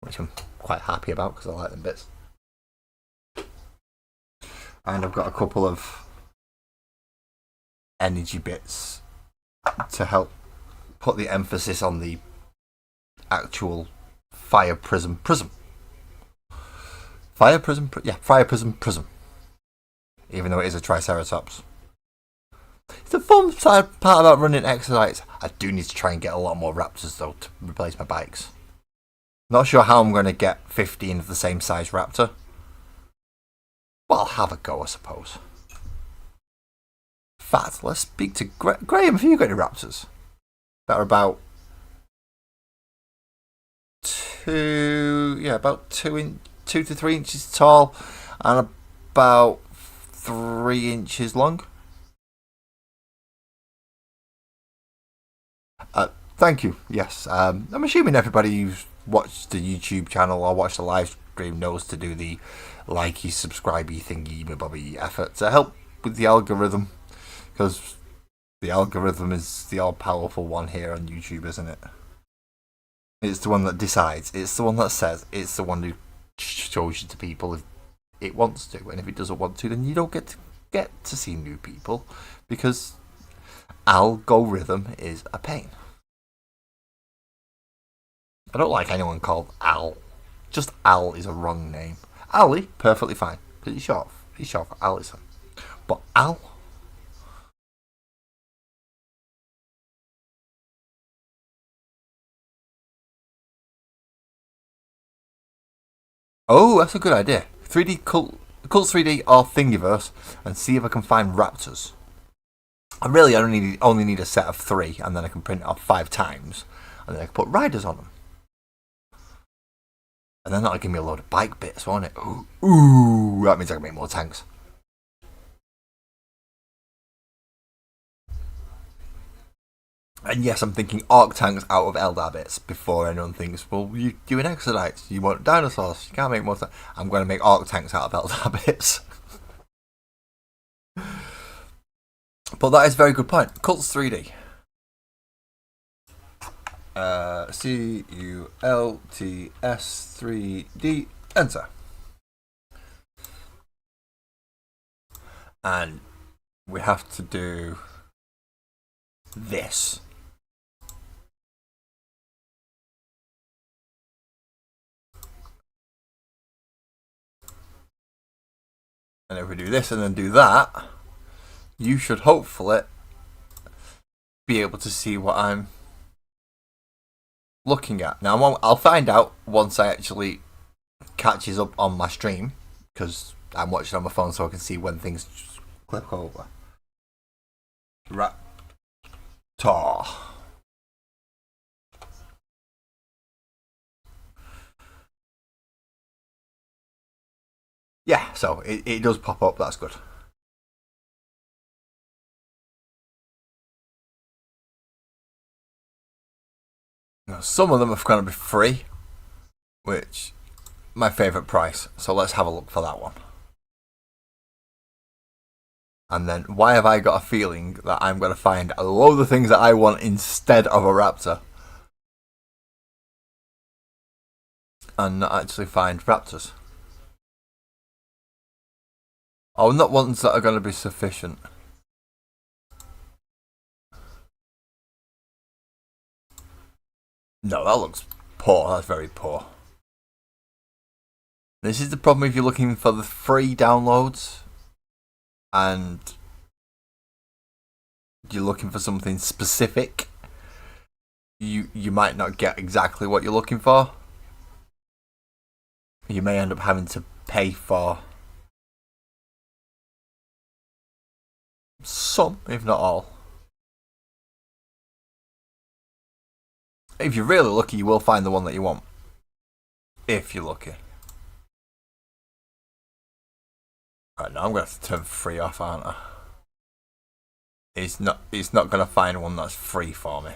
which I'm quite happy about because I like them bits. And I've got a couple of energy bits to help put the emphasis on the actual fire prism. Fire prism. Even though it is a Triceratops. It's the fun part about running exercise. I do need to try and get a lot more Raptors though to replace my bikes. Not sure how I'm going to get 15 of the same size Raptor. Well, I'll have a go, I suppose. In fact, let's speak to Graham. Have you got any Raptors that are about 2 to 3 inches tall and about 3 inches long? Thank you. Yes, I'm assuming everybody who's watched the YouTube channel or watched the live stream knows to do the likey, subscribey thingy, bobby effort to help with the algorithm, because the algorithm is the all-powerful one here on YouTube, isn't it? It's the one that decides. It's the one that says. It's the one who shows you to people if it wants to, and if it doesn't want to, then you don't get to see new people, because algorithm is a pain. I don't like anyone called Al. Just Al is a wrong name. Ali, perfectly fine. Pretty short. Pretty short for Alison. But Al? Oh, that's a good idea. 3D Cult 3D or Thingiverse, and see if I can find raptors. I really only need a set of 3, and then I can print it off 5 times, and then I can put riders on them. And then that'll give me a load of bike bits, won't it? Ooh, that means I can make more tanks. And yes, I'm thinking Arc tanks out of Eldar bits before anyone thinks, well, you're doing Exodites, you want dinosaurs, you can't make more tanks. I'm going to make Arc tanks out of Eldar bits. But that is a very good point. Cults 3D. CULTS 3D, enter. And we have to do this. And if we do this and then do that, you should hopefully be able to see what I'm looking at. Now, I'll find out once I actually catches up on my stream, because I'm watching on my phone so I can see when things click over. Raptor. Yeah, so it does pop up, that's good. Now, some of them are going to be free, which my favourite price, so let's have a look for that one. And then, why have I got a feeling that I'm going to find a load of things that I want instead of a raptor, and not actually find raptors? Oh, not ones that are going to be sufficient. No, that looks poor. That's very poor. This is the problem if you're looking for the free downloads and you're looking for something specific. You might not get exactly what you're looking for. You may end up having to pay for some, if not all. If you're really lucky, you will find the one that you want. If you're lucky. Right, now I'm going to have to turn free off, aren't I? It's not going to find one that's free for me.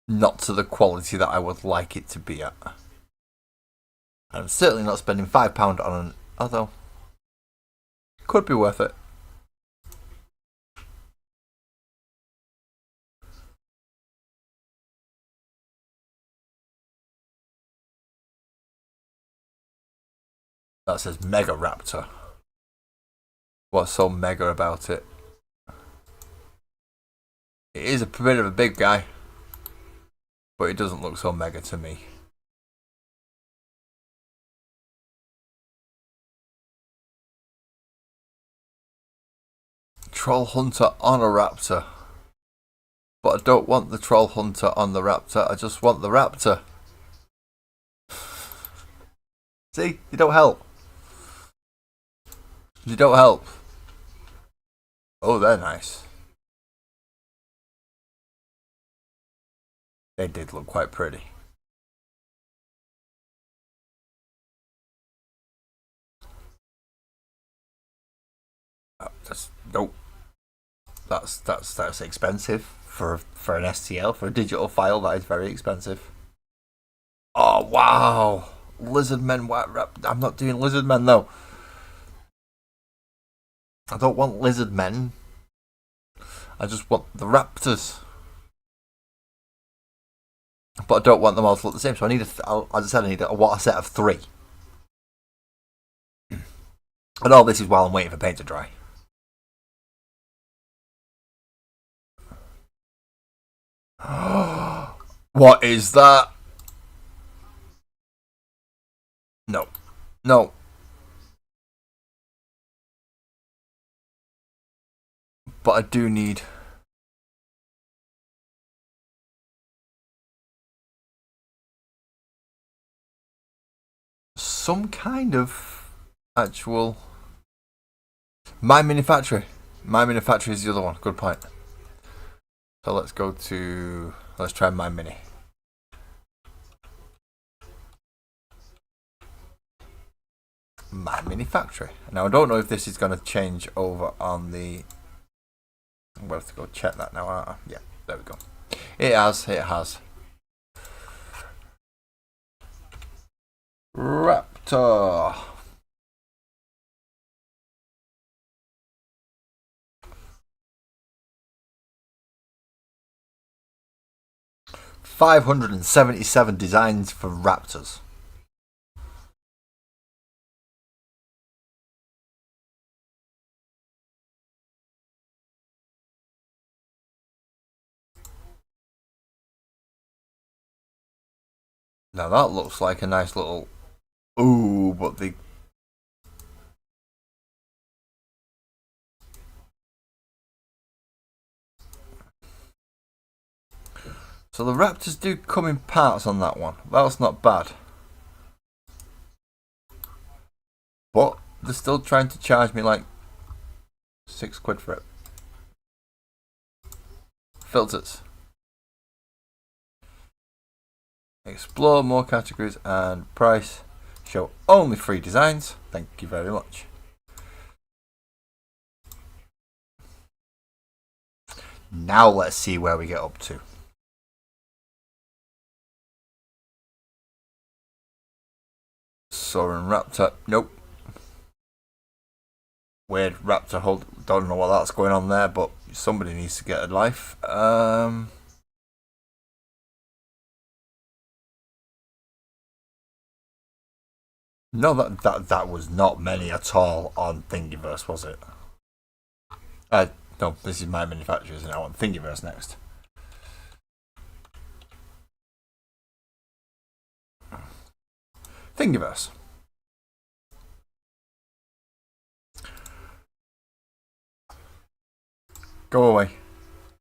Not to the quality that I would like it to be at. I'm certainly not spending £5 on an... Although, could be worth it. That says Mega Raptor. What's so mega about it? It is a bit of a big guy, but it doesn't look so mega to me. Troll Hunter on a Raptor. But I don't want the Troll Hunter on the Raptor, I just want the Raptor. See? You don't help. You don't help. Oh, they're nice. They did look quite pretty. Nope. That's expensive for an STL, for a digital file. That is very expensive. Oh wow! lizard men. I'm not doing lizard men though. I don't want lizard men. I just want the raptors. But I don't want them all to look the same. So I need as I said, I need a set of 3. And all this is while I'm waiting for paint to dry. What is that? No. No. But I do need some kind of actual. My Mini Factory. My Mini Factory is the other one. Good point. So let's go to. Let's try My Mini. My Mini Factory. Now I don't know if this is going to change over on the. I'm going to have to go check that now, aren't I? Yeah, there we go. It has. It has. Raptor. $577 designs for Raptors. Now that looks like a nice little. Ooh, but the. So the Raptors do come in parts on that one. That's not bad. But they're still trying to charge me like £6 for it. Filters. Explore more categories and price. Show only 3 designs. Thank you very much. Now let's see where we get up to. Soaring Raptor. Nope. Weird Raptor hold. Don't know what that's going on there, but somebody needs to get a life. No, that was not many at all on Thingiverse, was it? No, this is My Manufacturers, and I want Thingiverse next. Thingiverse. Go away.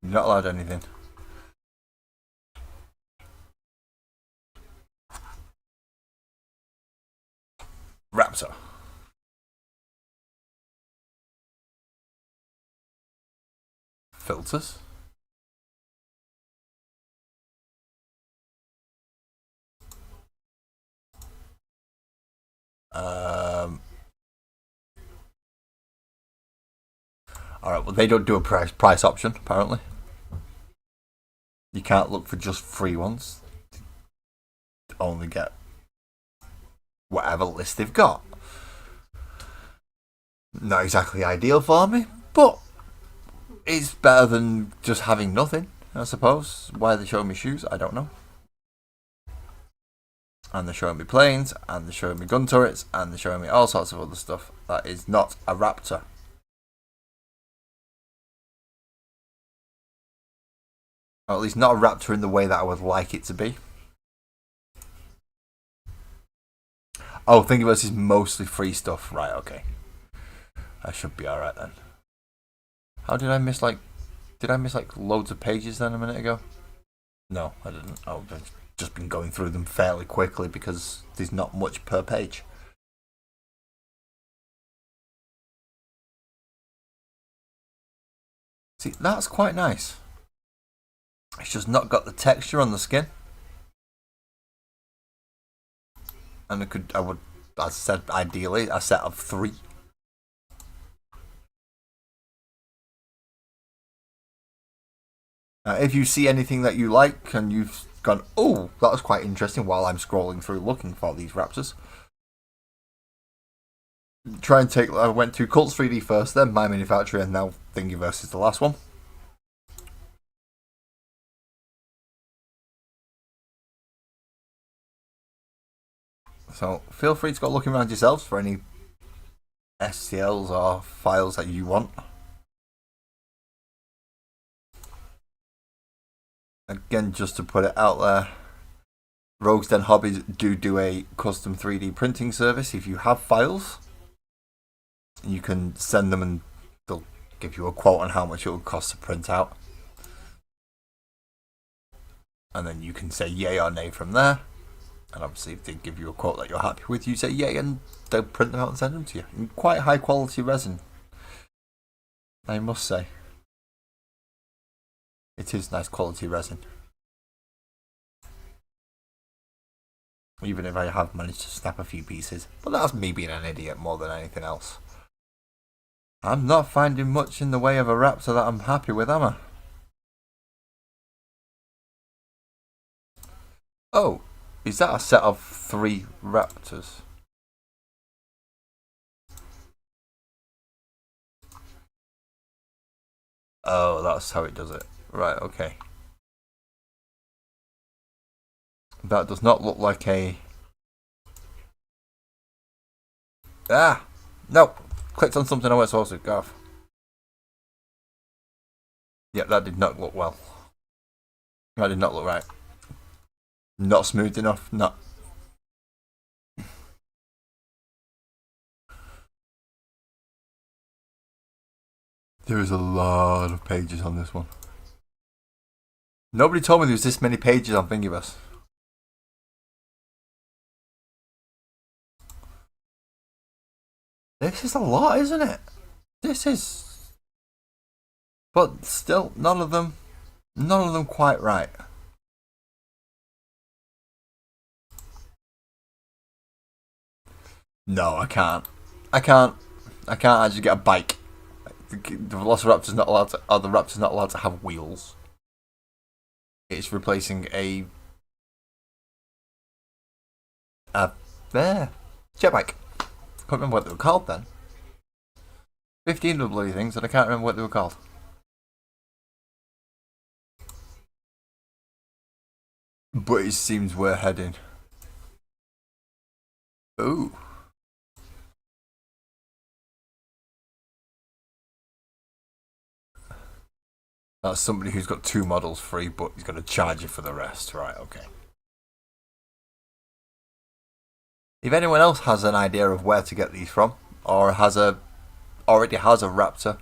You're not allowed anything. Raptor. Filters. Alright, well, they don't do a price option, apparently. You can't look for just free ones. Only get whatever list they've got. Not exactly ideal for me, but it's better than just having nothing, I suppose. Why they're showing me shoes, I don't know. And they're showing me planes, and they're showing me gun turrets, and they're showing me all sorts of other stuff that is not a Raptor. Or at least not a Raptor in the way that I would like it to be. Oh, Thingiverse is mostly free stuff. Right, okay. I should be alright then. How did I miss like... Did I miss like loads of pages then a minute ago? No, I didn't. I've just been going through them fairly quickly because there's not much per page. See, that's quite nice. It's just not got the texture on the skin. And I would, as I said, ideally, a set of 3. If you see anything that you like and you've gone, oh, that was quite interesting while I'm scrolling through looking for these raptors. I went to Cults 3D first, then My Manufacturer, and now Thingiverse is the last one. So feel free to go looking around yourselves for any STLs or files that you want. Again, just to put it out there, Rogues Den Hobbies do a custom 3D printing service. If you have files, you can send them and they'll give you a quote on how much it will cost to print out. And then you can say yay or nay from there. And obviously if they give you a quote that you're happy with, you say yay and they'll print them out and send them to you. In quite high quality resin, I must say. It is nice quality resin. Even if I have managed to snap a few pieces. But that's me being an idiot more than anything else. I'm not finding much in the way of a raptor that I'm happy with, am I? Oh, is that a set of 3 raptors? Oh, that's how it does it. Right, okay. That does not look like a... Ah! Nope! Clicked on something I wasn't supposed to. Go off. Yeah, that did not look well. That did not look right. Not smooth enough, not... There is a lot of pages on this one. Nobody told me there was this many pages on Thingiverse. This is a lot, isn't it? This is... But still, none of them quite right. No, I can't. I can't actually get a bike. The Velociraptor's not allowed to... Oh, the Raptor's not allowed to have wheels. It's replacing a... jet bike. Can't remember what they were called then. 15 of the bloody things, and I can't remember what they were called. But it seems we're heading. Ooh. That's somebody who's got 2 models free, but he's going to charge you for the rest. Right, okay. If anyone else has an idea of where to get these from, or already has a Raptor,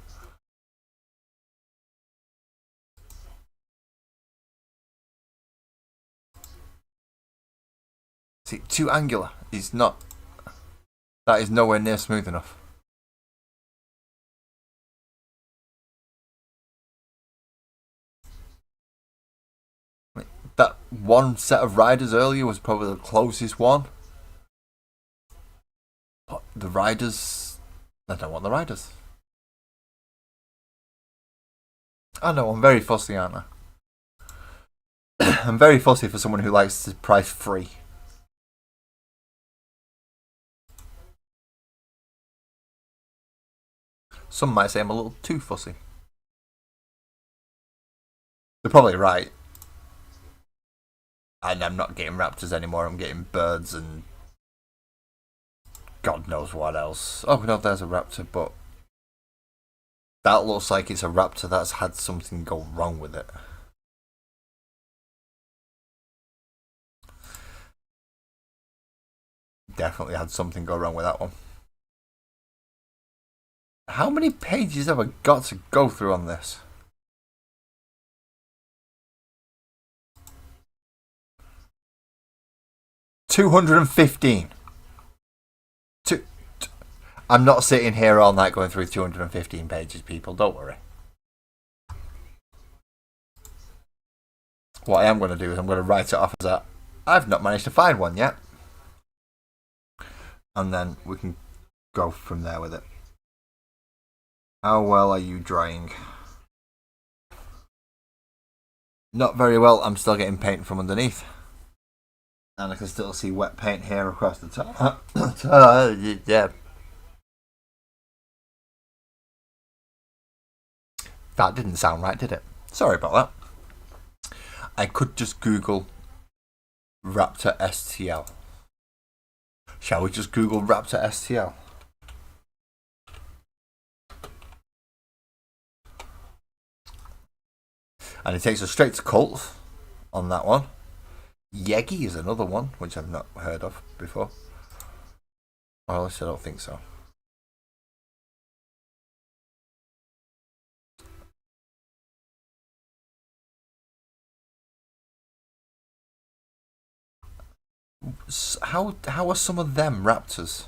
see, too angular. It's not. That is nowhere near smooth enough. That one set of riders earlier was probably the closest one. But the riders... I don't want the riders. I know, I'm very fussy, aren't I? I'm very fussy for someone who likes to price free. Some might say I'm a little too fussy. They're probably right. And I'm not getting raptors anymore, I'm getting birds and God knows what else. Oh no, there's a raptor, but that looks like it's a raptor that's had something go wrong with it. Definitely had something go wrong with that one. How many pages have I got to go through on this? $215. I'm not sitting here all night going through 215 pages, people. Don't worry. What I am going to do is I'm going to write it off as a I've not managed to find one yet. And then we can go from there with it. How well are you drying? Not very well. I'm still getting paint from underneath. And I can still see wet paint here across the top. Yeah. That didn't sound right, did it? Sorry about that. I could just Google Raptor STL. Shall we just Google Raptor STL? And it takes us straight to Colts on that one. Yegi is another one, which I've not heard of before. Or at least I don't think so. How are some of them raptors?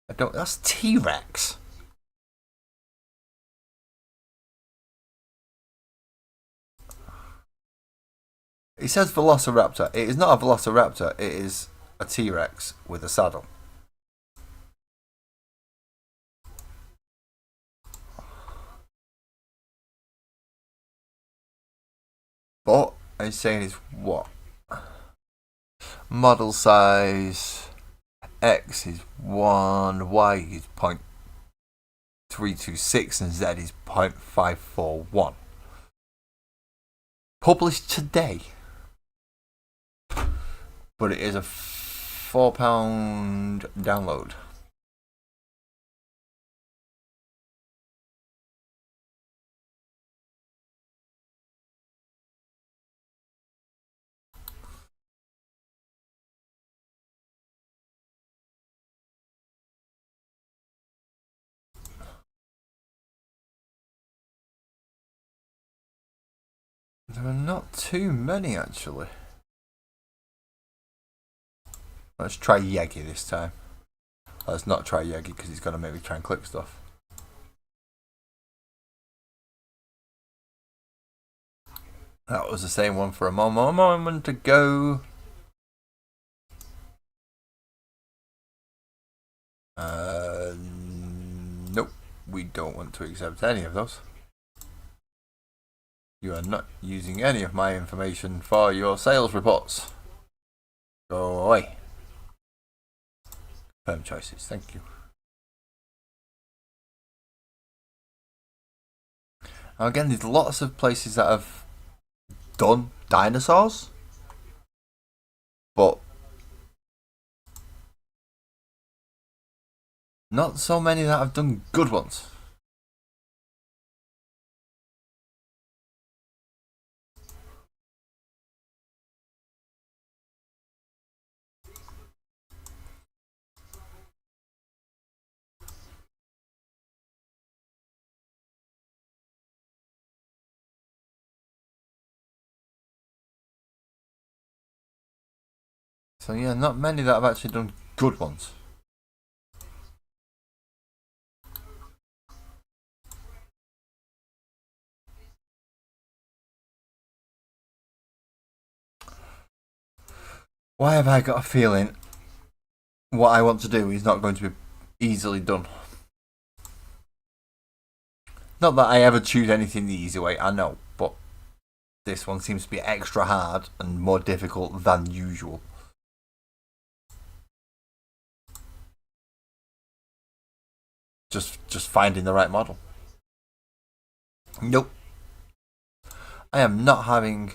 I don't. That's T-Rex. It says Velociraptor. It is not a Velociraptor. It is a T-Rex with a saddle. But I'm saying is what? Model size X is 1, Y is 0.326 and Z is 0.541. Published today. But it is a £4 download. There are not too many actually. Let's try Yegi this time. Let's not try Yegi because he's going to make me try and click stuff. That was the same one for a moment ago. Nope, we don't want to accept any of those. You are not using any of my information for your sales reports. Go away. Confirm choices, thank you. Now again, there's lots of places that have done dinosaurs, but not so many that have done good ones. So yeah, not many that have actually done good ones. Why have I got a feeling what I want to do is not going to be easily done? Not that I ever choose anything the easy way, I know, but this one seems to be extra hard and more difficult than usual. Just finding the right model. Nope. I am not having...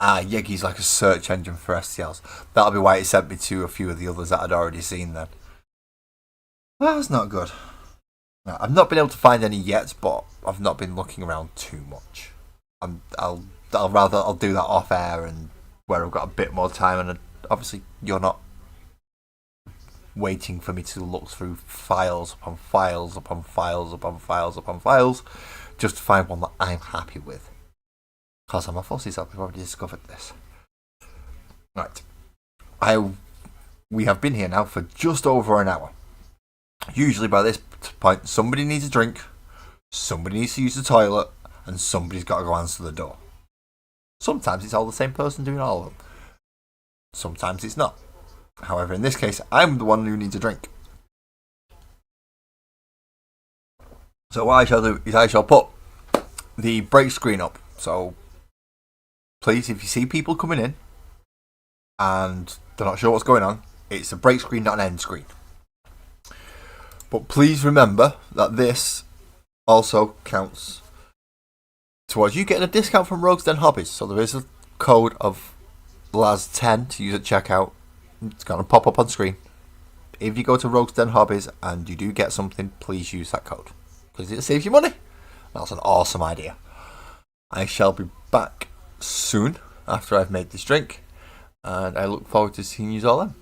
Yegi's like a search engine for STLs. That'll be why it sent me to a few of the others that I'd already seen then. Well, that's not good. I've not been able to find any yet, but I've not been looking around too much. I'll do that off air and where I've got a bit more time, and obviously you're not waiting for me to look through files upon files upon files upon files upon files just to find one that I'm happy with. Because I'm a fussy self, we've already discovered this. Right. We have been here now for just over an hour. Usually by this point, somebody needs a drink, somebody needs to use the toilet, and somebody's got to go answer the door. Sometimes it's all the same person doing all of them. Sometimes it's not. However, in this case, I'm the one who needs a drink. So what I shall do is I shall put the break screen up. So please, if you see people coming in and they're not sure what's going on, it's a break screen, not an end screen. But please remember that this also counts towards you getting a discount from Rogues Den Hobbies. So there is a code of LAS10 to use at checkout. It's going to pop up on screen. If you go to Rogues Den Hobbies and you do get something, please use that code because it saves you money. That's an awesome idea. I shall be back soon after I've made this drink, and I look forward to seeing you all then.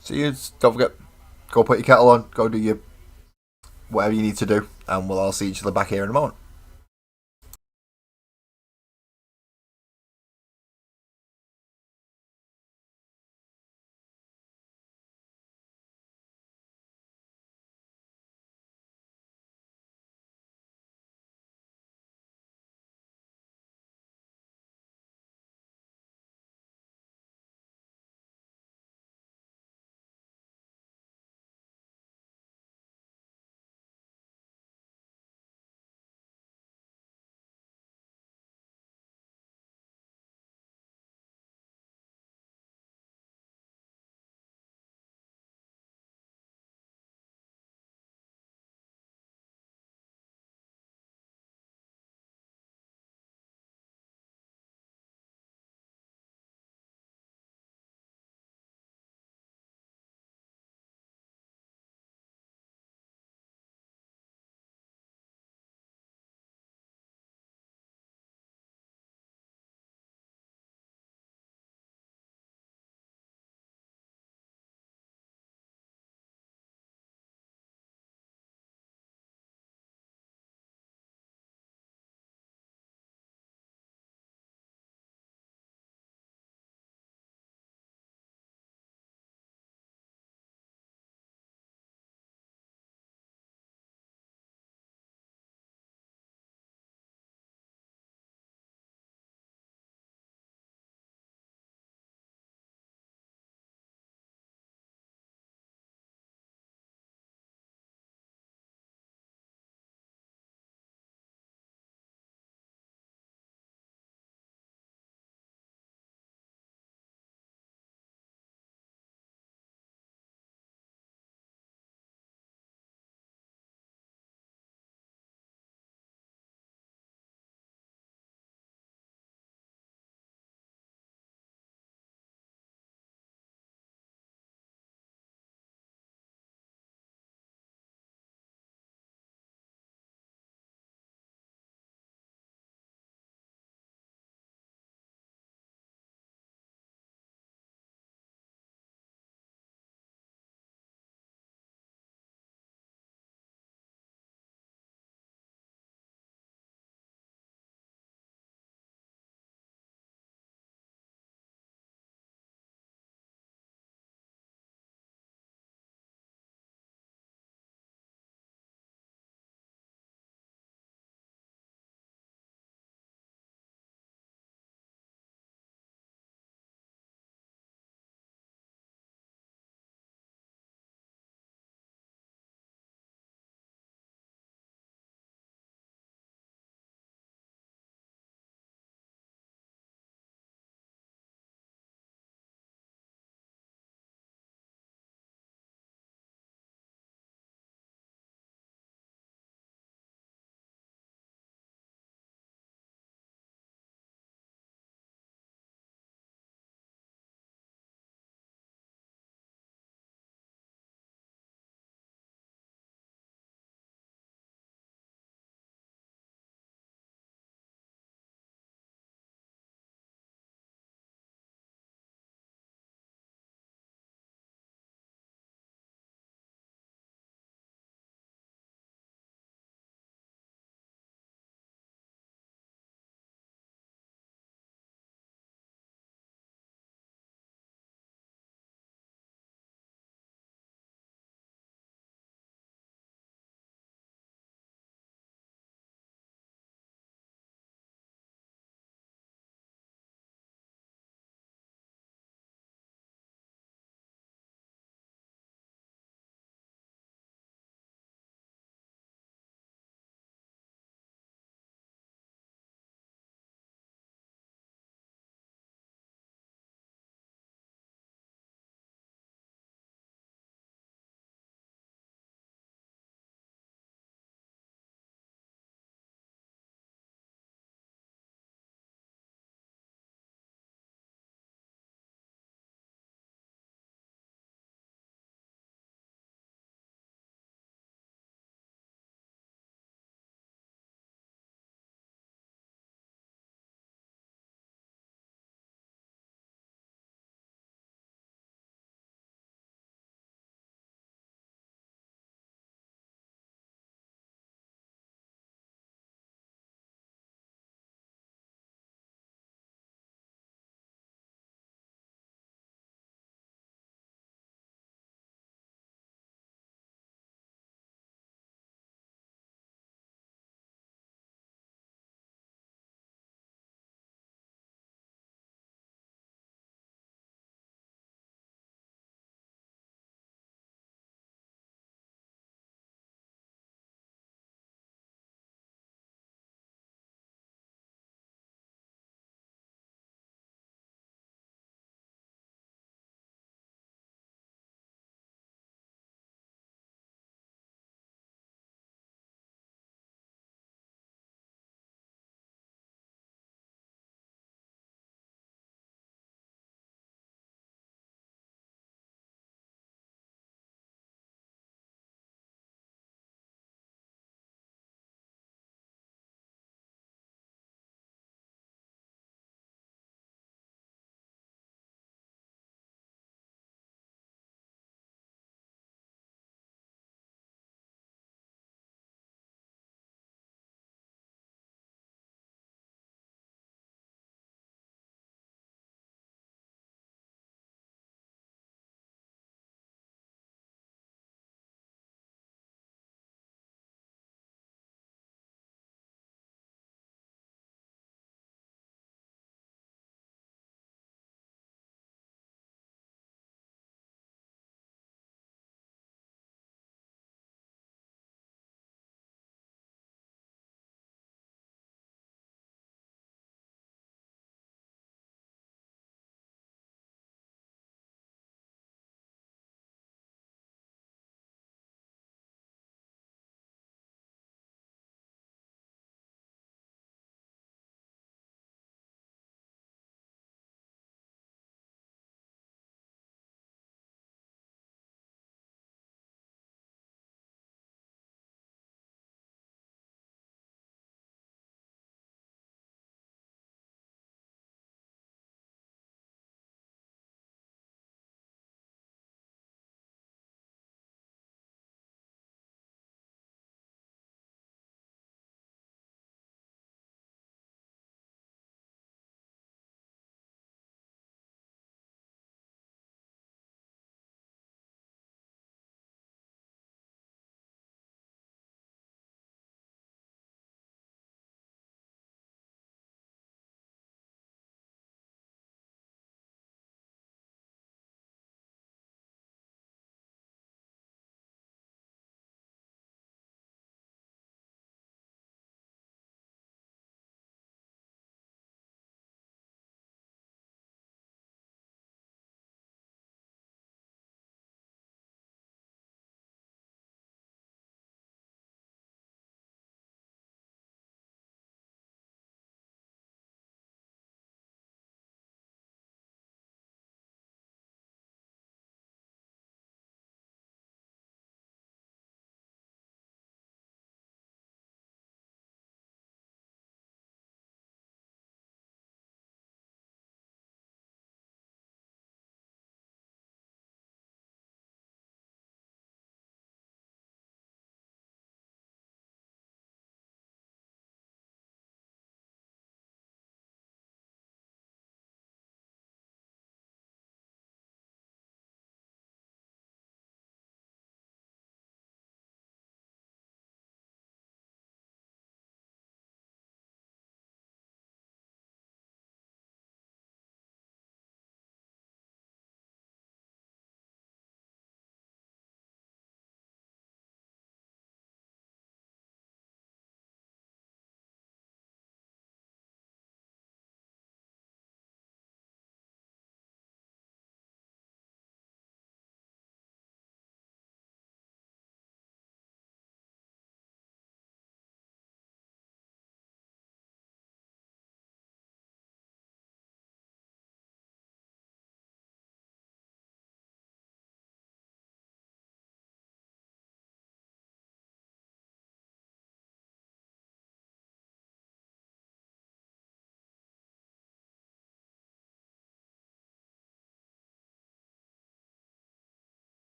See you. Don't forget, go put your kettle on, go do your whatever you need to do, and we'll all see each other back here in a moment.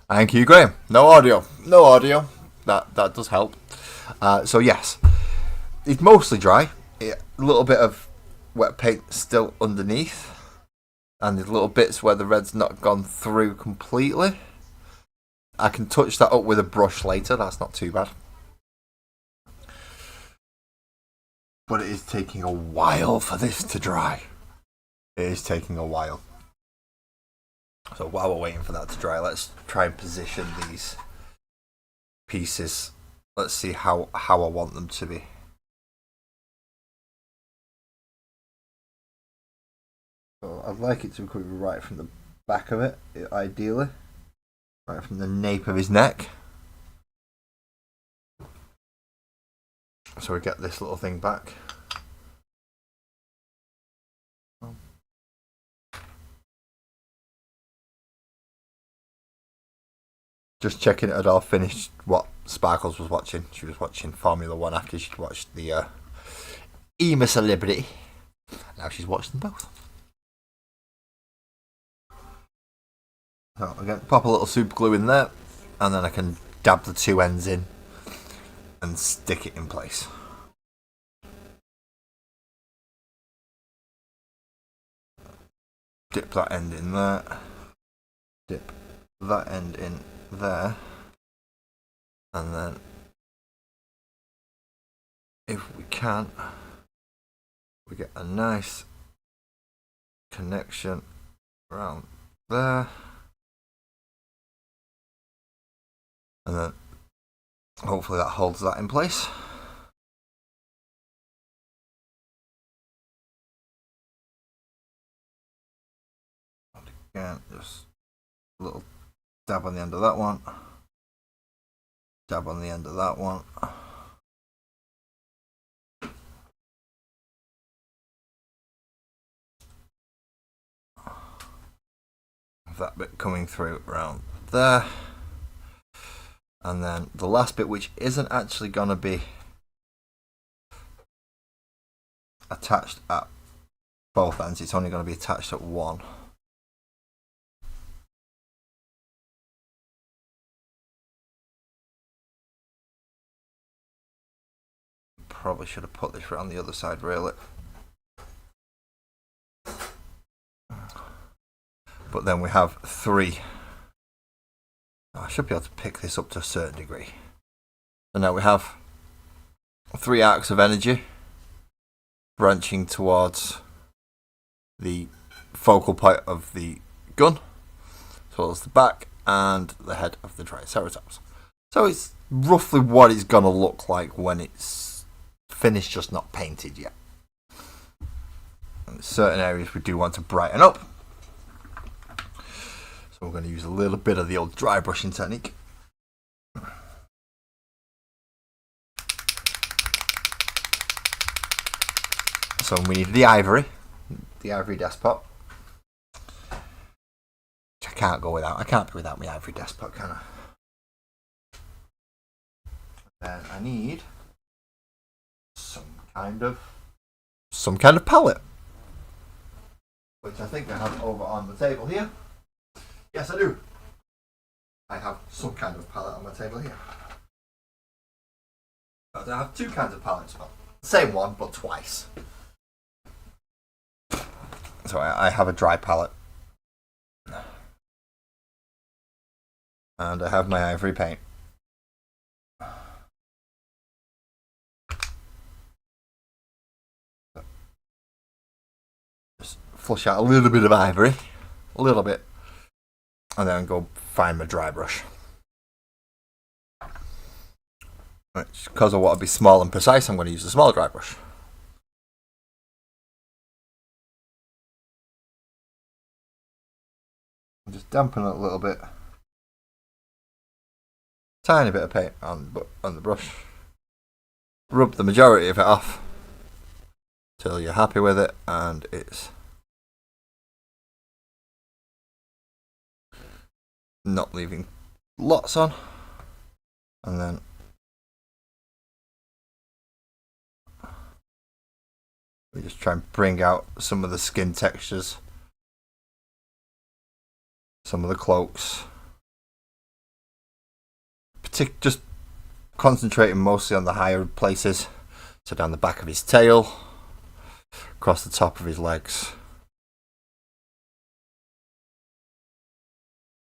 Thank you, Graham. No audio. No audio. That does help. So yes, it's mostly dry. A little bit of wet paint still underneath, and there's little bits where the red's not gone through completely. I can touch that up with a brush later. That's not too bad. But it is taking a while for this to dry. It is taking a while. So while we're waiting for that to dry, let's try and position these pieces. Let's see how I want them to be. So I'd like it to be coming right from the back of it, ideally. Right from the nape of his neck. So we get this little thing back. Just checking it had all finished what Sparkles was watching. She was watching Formula 1 after she'd watched the EMA Celebrity. Now she's watched them both. So again, pop a little super glue in there, and then I can dab the two ends in and stick it in place. Dip that end in there. Dip that end in there. And then, if we can, we get a nice connection around there. And then, hopefully that holds that in place. And again, just a little dab on the end of that one. Dab on the end of that one. That bit coming through around there. And then the last bit, which isn't actually going to be attached at both ends, it's only going to be attached at one. Probably should have put this around the other side, really. But then we have three. I should be able to pick this up to a certain degree. So now we have three arcs of energy branching towards the focal point of the gun, as well as the back and the head of the Triceratops. So it's roughly what it's going to look like when it's finished, just not painted yet. And certain areas we do want to brighten up. So we're going to use a little bit of the old dry brushing technique. So we need the ivory despot. Which I can't go without. I can't be without my ivory despot, can I? Then I need some kind of palette, which I think I have over on the table here. Yes, I do. I have some kind of palette on my table here. But I have two kinds of palettes. Well, same one, but twice. So I have a dry palette. And I have my ivory paint. Just flush out a little bit of ivory. A little bit. And then go find my dry brush. Which, because I want to be small and precise, I'm going to use the small dry brush. Just dampen it a little bit. Tiny bit of paint on the brush. Rub the majority of it off till you're happy with it, and it's not leaving lots on. And then we just try and bring out some of the skin textures, some of the cloaks, just concentrating mostly on the higher places. So down the back of his tail, across the top of his legs.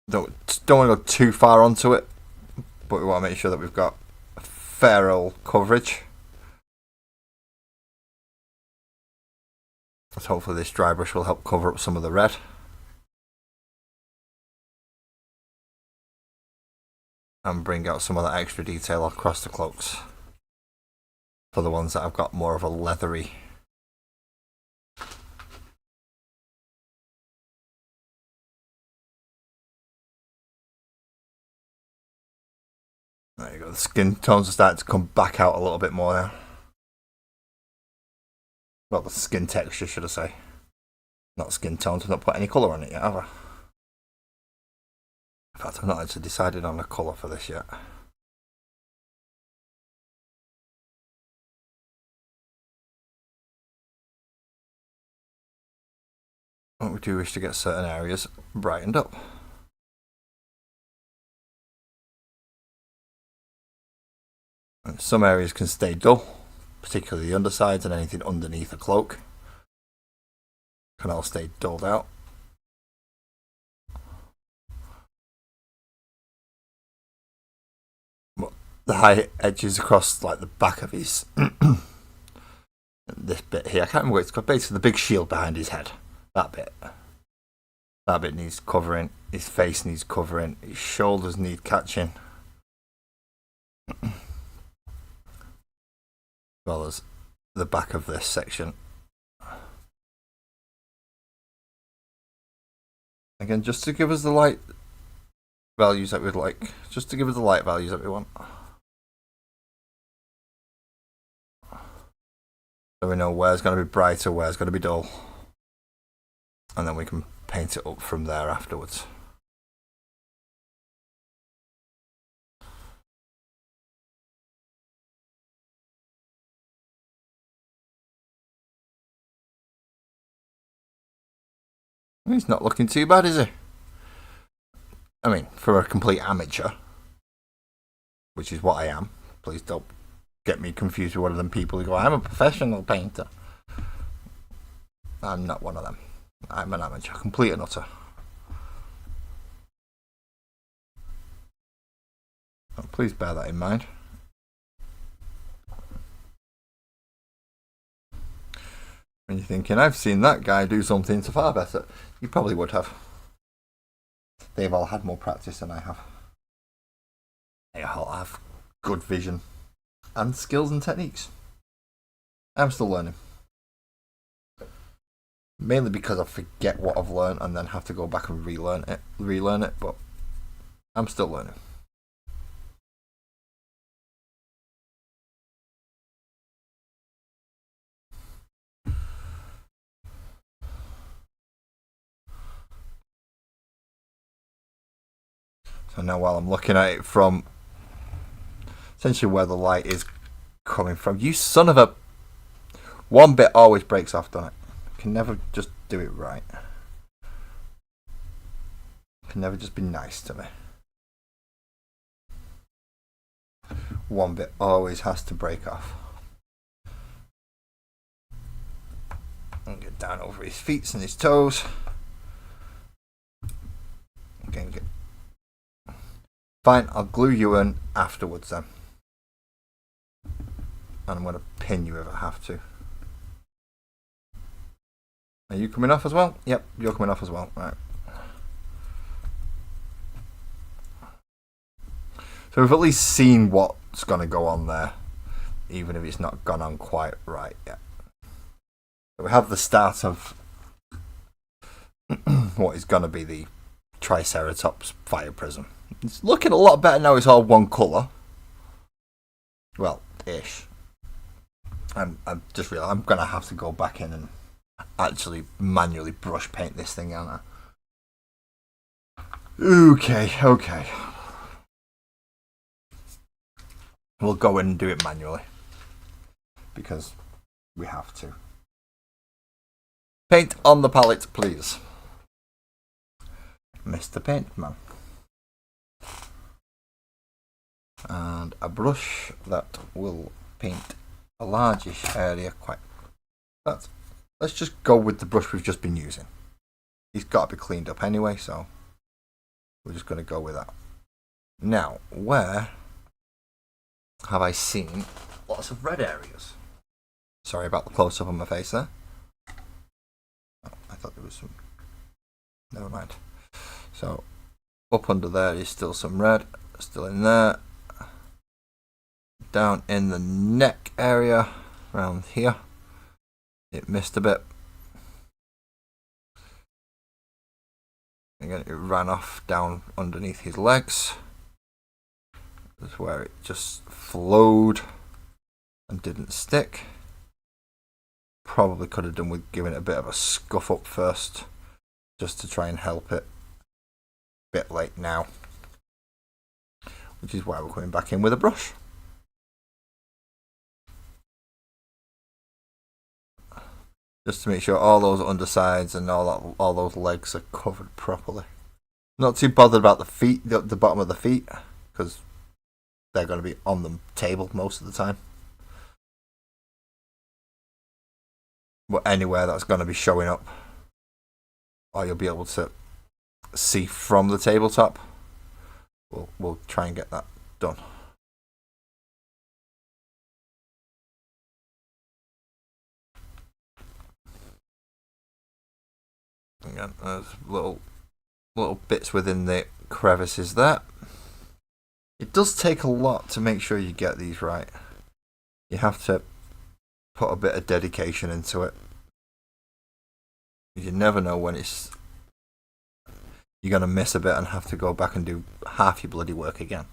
Don't want to go too far onto it, but we want to make sure that we've got a fair old coverage. So hopefully this dry brush will help cover up some of the red. And bring out some of that extra detail across the cloaks. For the ones that have got more of a leathery. There you go, the skin tones are starting to come back out a little bit more now. Well, the skin texture, should I say. Not skin tones, I've not put any colour on it yet, have I? In fact, I've not actually decided on a colour for this yet. But we do wish to get certain areas brightened up. And some areas can stay dull, particularly the undersides and anything underneath the cloak. Can all stay dulled out. But the high edges across like the back of his this bit here, I can't remember what it's called, basically the big shield behind his head. That bit needs covering, his face needs covering, his shoulders need catching. As well as the back of this section. Again, just to give us the light values that we'd like. Just to give us the light values that we want. So we know where's going to be brighter, where's going to be dull. And then we can paint it up from there afterwards. He's not looking too bad, is he? I mean, for a complete amateur, which is what I am. Please don't get me confused with one of them people who go, I'm a professional painter. I'm not one of them. I'm an amateur, complete and utter. Oh, please bear that in mind. When you're thinking, I've seen that guy do something so far better, you probably would have. They've all had more practice than I have. They all have good vision and skills and techniques. I'm still learning. Mainly because I forget what I've learned and then have to go back and relearn it, but I'm still learning. So now while I'm looking at it from essentially where the light is coming from, you son of a... One bit always breaks off, doesn't it? Can never just do it right. Can never just be nice to me. One bit always has to break off. And get down over his feet and his toes. Again, get... Fine, I'll glue you in afterwards then. And I'm going to pin you if I have to. Are you coming off as well? Yep, you're coming off as well. Right. So we've at least seen what's going to go on there, even if it's not gone on quite right yet. So we have the start of what is going to be the Triceratops fire prism. It's looking a lot better now it's all one colour. Well, ish. I'm just realised I'm going to have to go back in and actually manually brush paint this thing, aren't I? Okay. We'll go in and do it manually. Because we have to. Paint on the palette, please. Mr. Paintman. and a brush that will paint a largish area quite. Let's just go with the brush we've just been using. He's got to be cleaned up anyway, so we're just going to go with that. Now, where have I seen lots of red areas? Sorry about the close-up on my face there. Oh, I thought there was some. Never mind. So, up under there is still some red, still in there. Down in the neck area, around here, it missed a bit. Again, it ran off down underneath his legs. That's where it just flowed and didn't stick. Probably could have done with giving it a bit of a scuff up first, just to try and help it. Bit late now, which is why we're coming back in with a brush. Just to make sure all those undersides and all those legs are covered properly. Not too bothered about the feet, the bottom of the feet, because they're going to be on the table most of the time. But anywhere that's going to be showing up, or you'll be able to see from the tabletop, we'll try and get that done. Again, there's little bits within the crevices there. It does take a lot to make sure you get these right. You have to put a bit of dedication into it. You never know when you're going to miss a bit and have to go back and do half your bloody work again.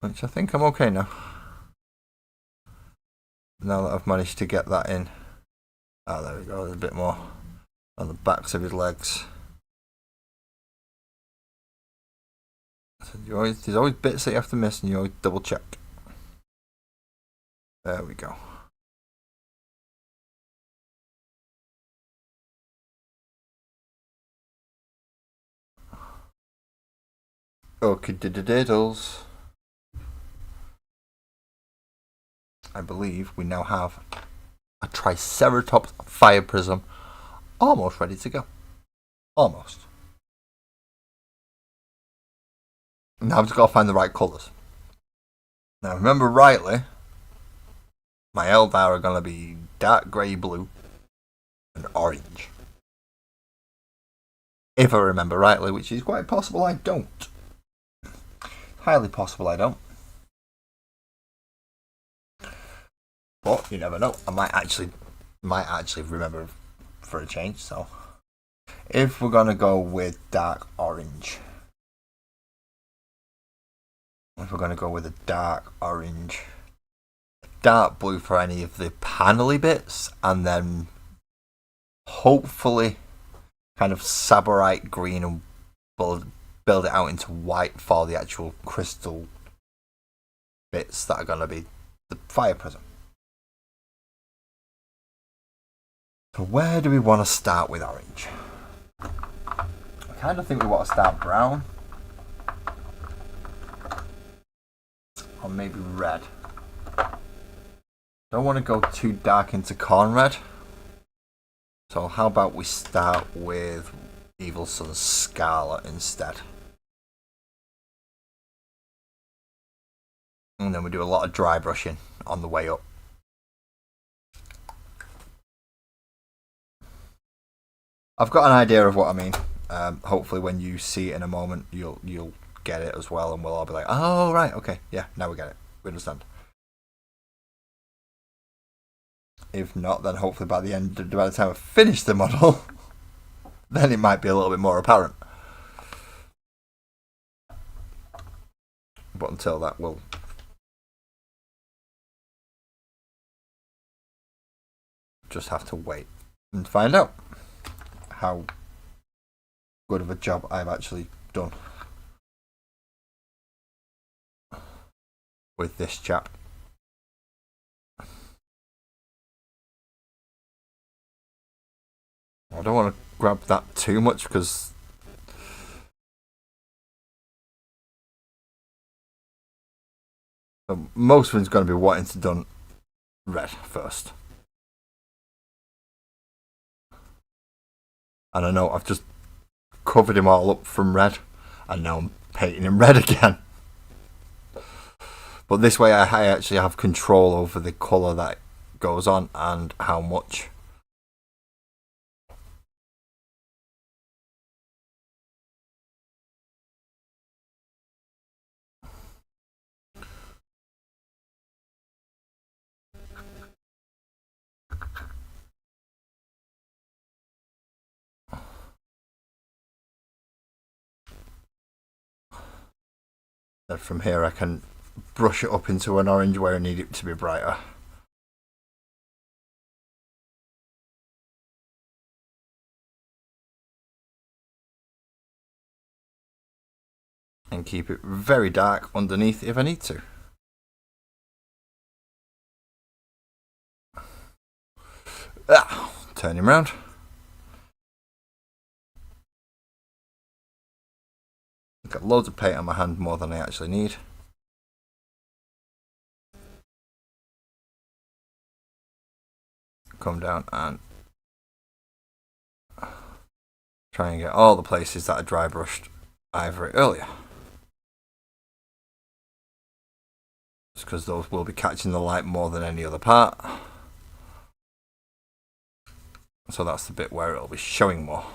Which I think I'm okay now. Now that I've managed to get that in. Ah, there we go, there's a bit more on the backs of his legs. So there's always bits that you have to miss and you always double check. There we go. Okay, diddles. I believe we now have a Triceratops fire prism almost ready to go. Almost. Now I've just got to find the right colours. Now remember rightly, my Eldar are going to be dark grey blue and orange. If I remember rightly, which is quite possible I don't. Highly possible I don't. But you never know. I might actually remember for a change. So, if we're gonna go with dark orange, dark blue for any of the panely bits, and then hopefully kind of saborite green and build it out into white for the actual crystal bits that are gonna be the fire prism. So where do we want to start with orange? I kind of think we want to start brown. Or maybe red. Don't want to go too dark into corn red. So how about we start with Evil Sun's Scarlet instead. And then we do a lot of dry brushing on the way up. I've got an idea of what I mean. Hopefully when you see it in a moment, you'll get it as well, and we'll all be like, oh, right, okay, yeah, now we get it. We understand. If not, then hopefully by the time I finish the model, then it might be a little bit more apparent. But until that, we'll just have to wait and find out how good of a job I've actually done with this chap. I don't want to grab that too much because So most of it's going to be wanting to done red first. And I know I've just covered him all up from red, and now I'm painting him red again. But this way I actually have control over the colour that goes on and how much. Then from here I can brush it up into an orange where I need it to be brighter. And keep it very dark underneath if I need to. Turn him round. I've got loads of paint on my hand, more than I actually need. Come down and try and get all the places that I dry brushed ivory earlier. Just because those will be catching the light more than any other part. So that's the bit where it'll be showing more.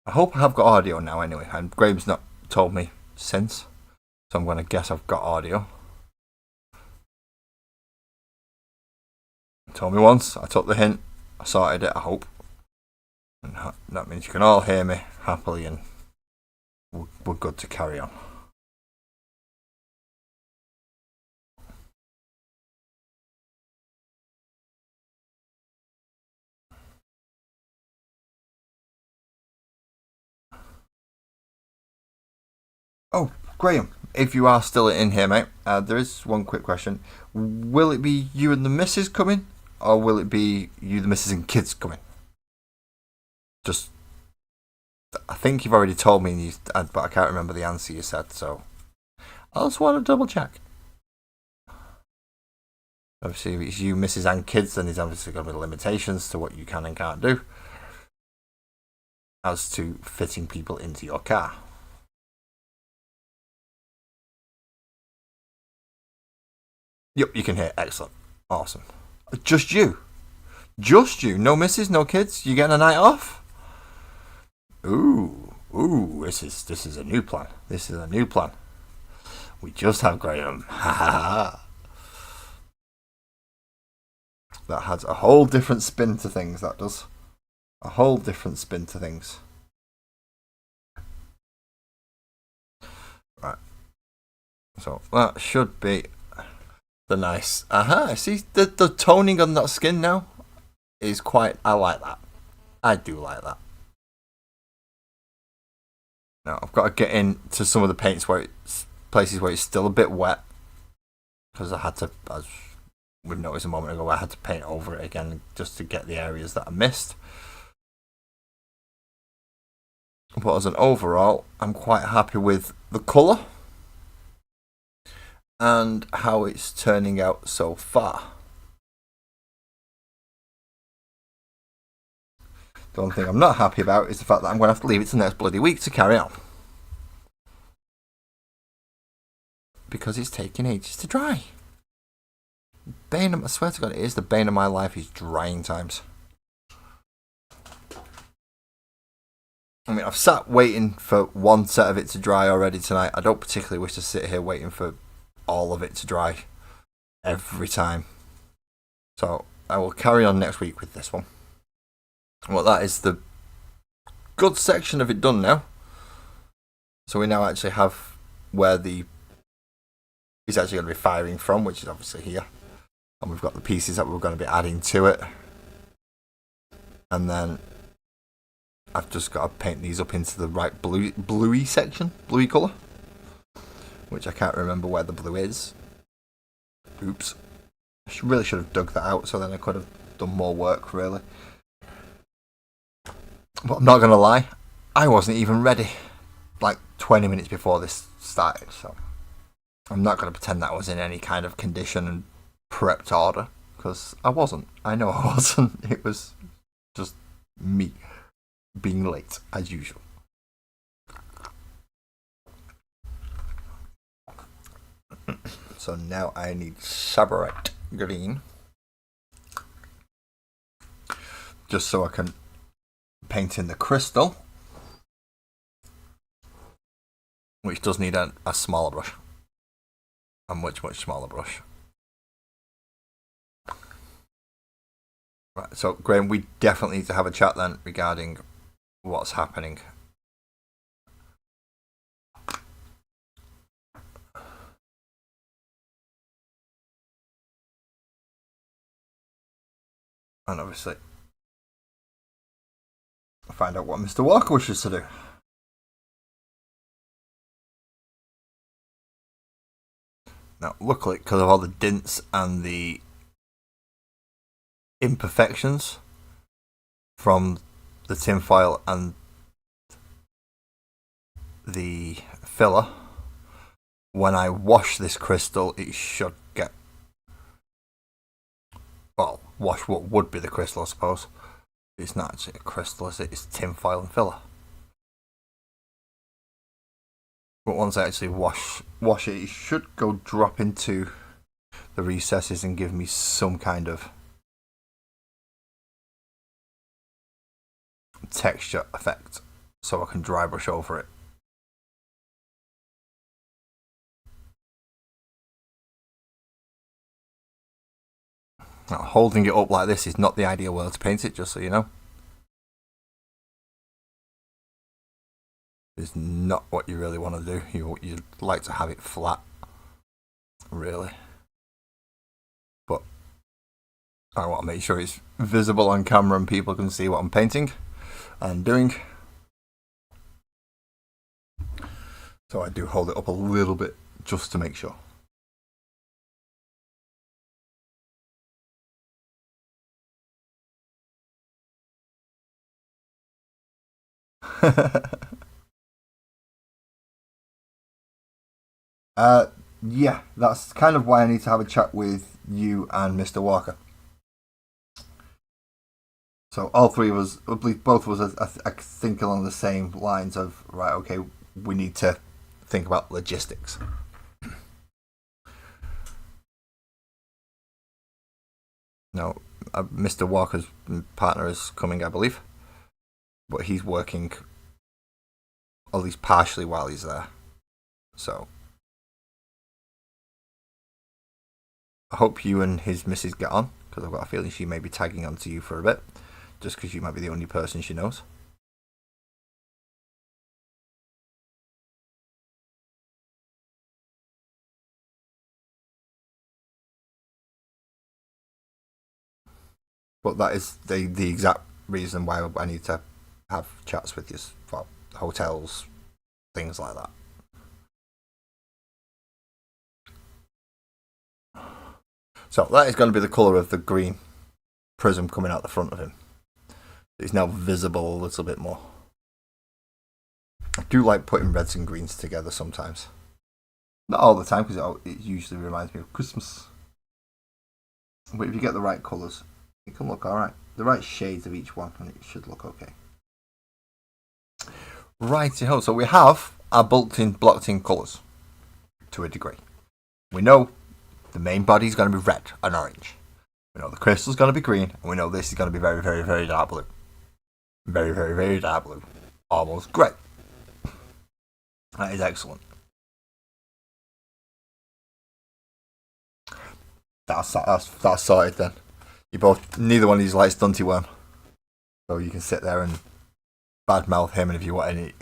I hope I have got audio now anyway, and Graham's not told me since, so I'm going to guess I've got audio. He told me once, I took the hint, I sorted it, I hope. And that means you can all hear me happily and we're good to carry on. Oh, Graham, if you are still in here, mate, there is one quick question. Will it be you and the missus coming, or will it be you, the missus, and kids coming? Just, I think you've already told me, but I can't remember the answer you said, so I just want to double check. Obviously, if it's you, missus, and kids, then there's obviously going to be limitations to what you can and can't do as to fitting people into your car. Yep, you can hear. Excellent. Awesome. Just you. Just you. No missus, no kids. You getting a night off? Ooh. This is a new plan. This is a new plan. We just have Graham. Ha ha ha. That has a whole different spin to things, that does. A whole different spin to things. Right. So that should be the nice. See the toning on that skin now is quite. I like that. I do like that. Now I've got to get into some of the paints where it's places where it's still a bit wet, because I had to, as we've noticed a moment ago, I had to paint over it again just to get the areas that I missed. But as an overall, I'm quite happy with the colour and how it's turning out so far. The only thing I'm not happy about is the fact that I'm going to have to leave it to next bloody week to carry on, because it's taking ages to dry. I swear to God, it is the bane of my life, is drying times. I mean, I've sat waiting for one set of it to dry already tonight. I don't particularly wish to sit here waiting for all of it to dry every time. So I will carry on next week with this one. Well, that is the good section of it done now. So we now actually have where the is actually going to be firing from, which is obviously here. And we've got the pieces that we're going to be adding to it. And then I've just got to paint these up into the right bluey section, bluey colour, which I can't remember where the blue is. Oops. Really should have dug that out, so then I could have done more work, really. But I'm not going to lie, I wasn't even ready, like 20 minutes before this started, so I'm not going to pretend that I was in any kind of condition and prepped order, because I wasn't. I know I wasn't. It was just me being late, as usual. So now I need Sabarite green, just so I can paint in the crystal, which does need a smaller brush, a much smaller brush. Right, so Graham, we definitely need to have a chat then regarding what's happening. And obviously find out what Mr. Walker wishes to do. Now, luckily, because of all the dints and the imperfections from the tinfoil and the filler, when I wash this crystal, it should get, well, wash what would be the crystal, I suppose. It's not actually a crystal, is it? It's tinfoil and filler. But once I actually wash it, it should go drop into the recesses and give me some kind of texture effect, so I can dry brush over it. Now, holding it up like this is not the ideal way to paint it, just so you know. It's not what you really want to do. You'd like to have it flat, really. But I want to make sure it's visible on camera and people can see what I'm painting and doing. So I do hold it up a little bit just to make sure. Yeah, that's kind of why I need to have a chat with you and Mr. Walker. So all three of us, I believe both of us, I think along the same lines of, right, okay, we need to think about logistics. Now, Mr. Walker's partner is coming, I believe, but he's working at least partially while he's there. So I hope you and his missus get on, because I've got a feeling she may be tagging on to you for a bit, just because you might be the only person she knows. But that is the exact reason why I need to have chats with you for hotels, things like that. So that is going to be the colour of the green prism coming out the front of him. It's now visible a little bit more. I do like putting reds and greens together sometimes. Not all the time, because it usually reminds me of Christmas. But if you get the right colours, it can look alright. The right shades of each one, and it should look okay. Righty-ho, so we have our blocked in colours to a degree. We know the main body is going to be red and orange. We know the crystal is going to be green, and we know this is going to be very, very, very dark blue. Very, very, very dark blue. Almost grey. That is excellent. That's sorted then. Neither one of these likes Stunty Worm. So you can sit there and badmouth him, and if you want any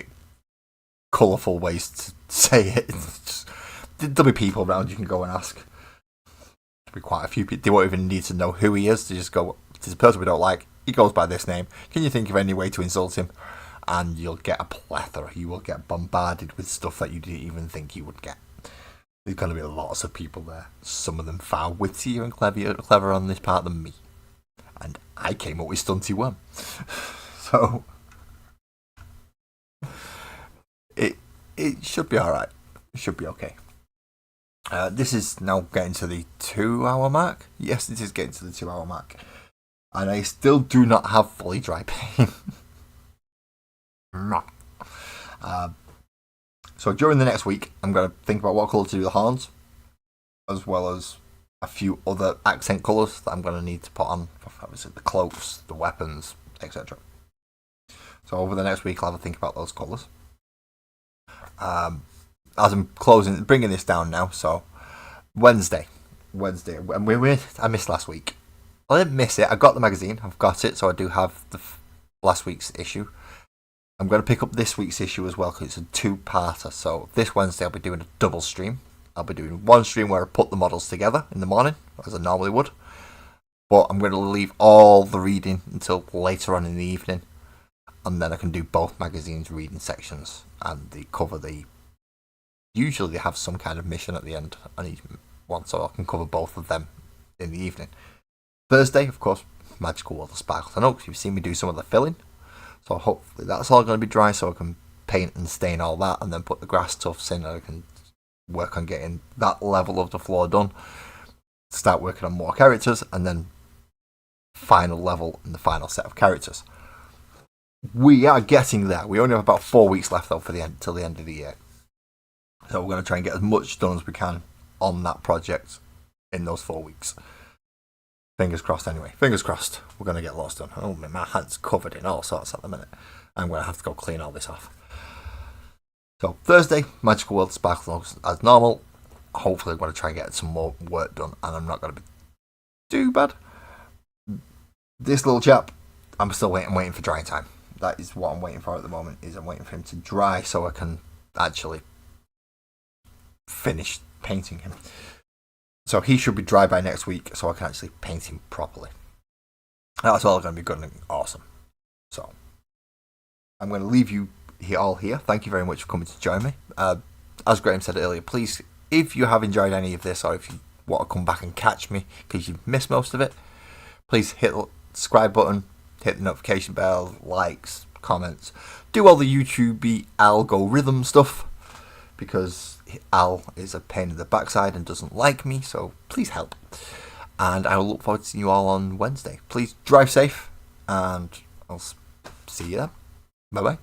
colourful ways to say it, there'll be people around you can go and ask. There'll be quite a few people. They won't even need to know who he is. They just go, there's a person we don't like. He goes by this name. Can you think of any way to insult him? And you'll get a plethora. You will get bombarded with stuff that you didn't even think you would get. There's going to be lots of people there. Some of them far wittier and clever on this part than me. And I came up with Stunty 1. So it should be alright. It should be okay. This is now getting to the 2-hour mark. Yes, it is getting to the 2-hour mark. And I still do not have fully dry paint. No. So during the next week, I'm going to think about what colour to do the horns, as well as a few other accent colours that I'm going to need to put on, obviously the cloaks, the weapons, etc. So over the next week, I'll have a think about those colours. As I'm bringing this down now, so Wednesday, and I missed last week. I didn't miss it. I got the magazine. I've got it, so I do have the last week's issue. I'm going to pick up this week's issue as well because it's a 2-parter. So this Wednesday I'll be doing a double stream. I'll be doing one stream where I put the models together in the morning, as I normally would. But I'm going to leave all the reading until later on in the evening. And then I can do both magazines' reading sections. And they cover usually they have some kind of mission at the end on each one, so I can cover both of them in the evening. Thursday, of course, Magical World of Sparkles and Oaks. You've seen me do some of the filling. So hopefully that's all going to be dry so I can paint and stain all that and then put the grass tufts in and I can work on getting that level of the floor done. Start working on more characters and then final level and the final set of characters. We are getting there. We only have about 4 weeks left though till the end of the year. So we're going to try and get as much done as we can on that project in those 4 weeks. Fingers crossed anyway. Fingers crossed. We're going to get lots done. Oh, my hand's covered in all sorts at the minute. I'm going to have to go clean all this off. So, Thursday, Magical World Sparkles as normal. Hopefully, I'm going to try and get some more work done. And I'm not going to be too bad. This little chap, I'm still waiting for drying time. That is what I'm waiting for at the moment. I'm waiting for him to dry so I can actually finish painting him. So he should be dry by next week so I can actually paint him properly. That's all going to be good and awesome. So I'm going to leave you all here. Thank you very much for coming to join me. As Graham said earlier, please, if you have enjoyed any of this or if you want to come back and catch me because you've missed most of it, please hit the subscribe button, hit the notification bell, likes, comments. Do all the YouTube algorithm stuff because Al is a pain in the backside and doesn't like me, so please help. And I will look forward to seeing you all on Wednesday. Please drive safe, and I'll see you then. Bye bye.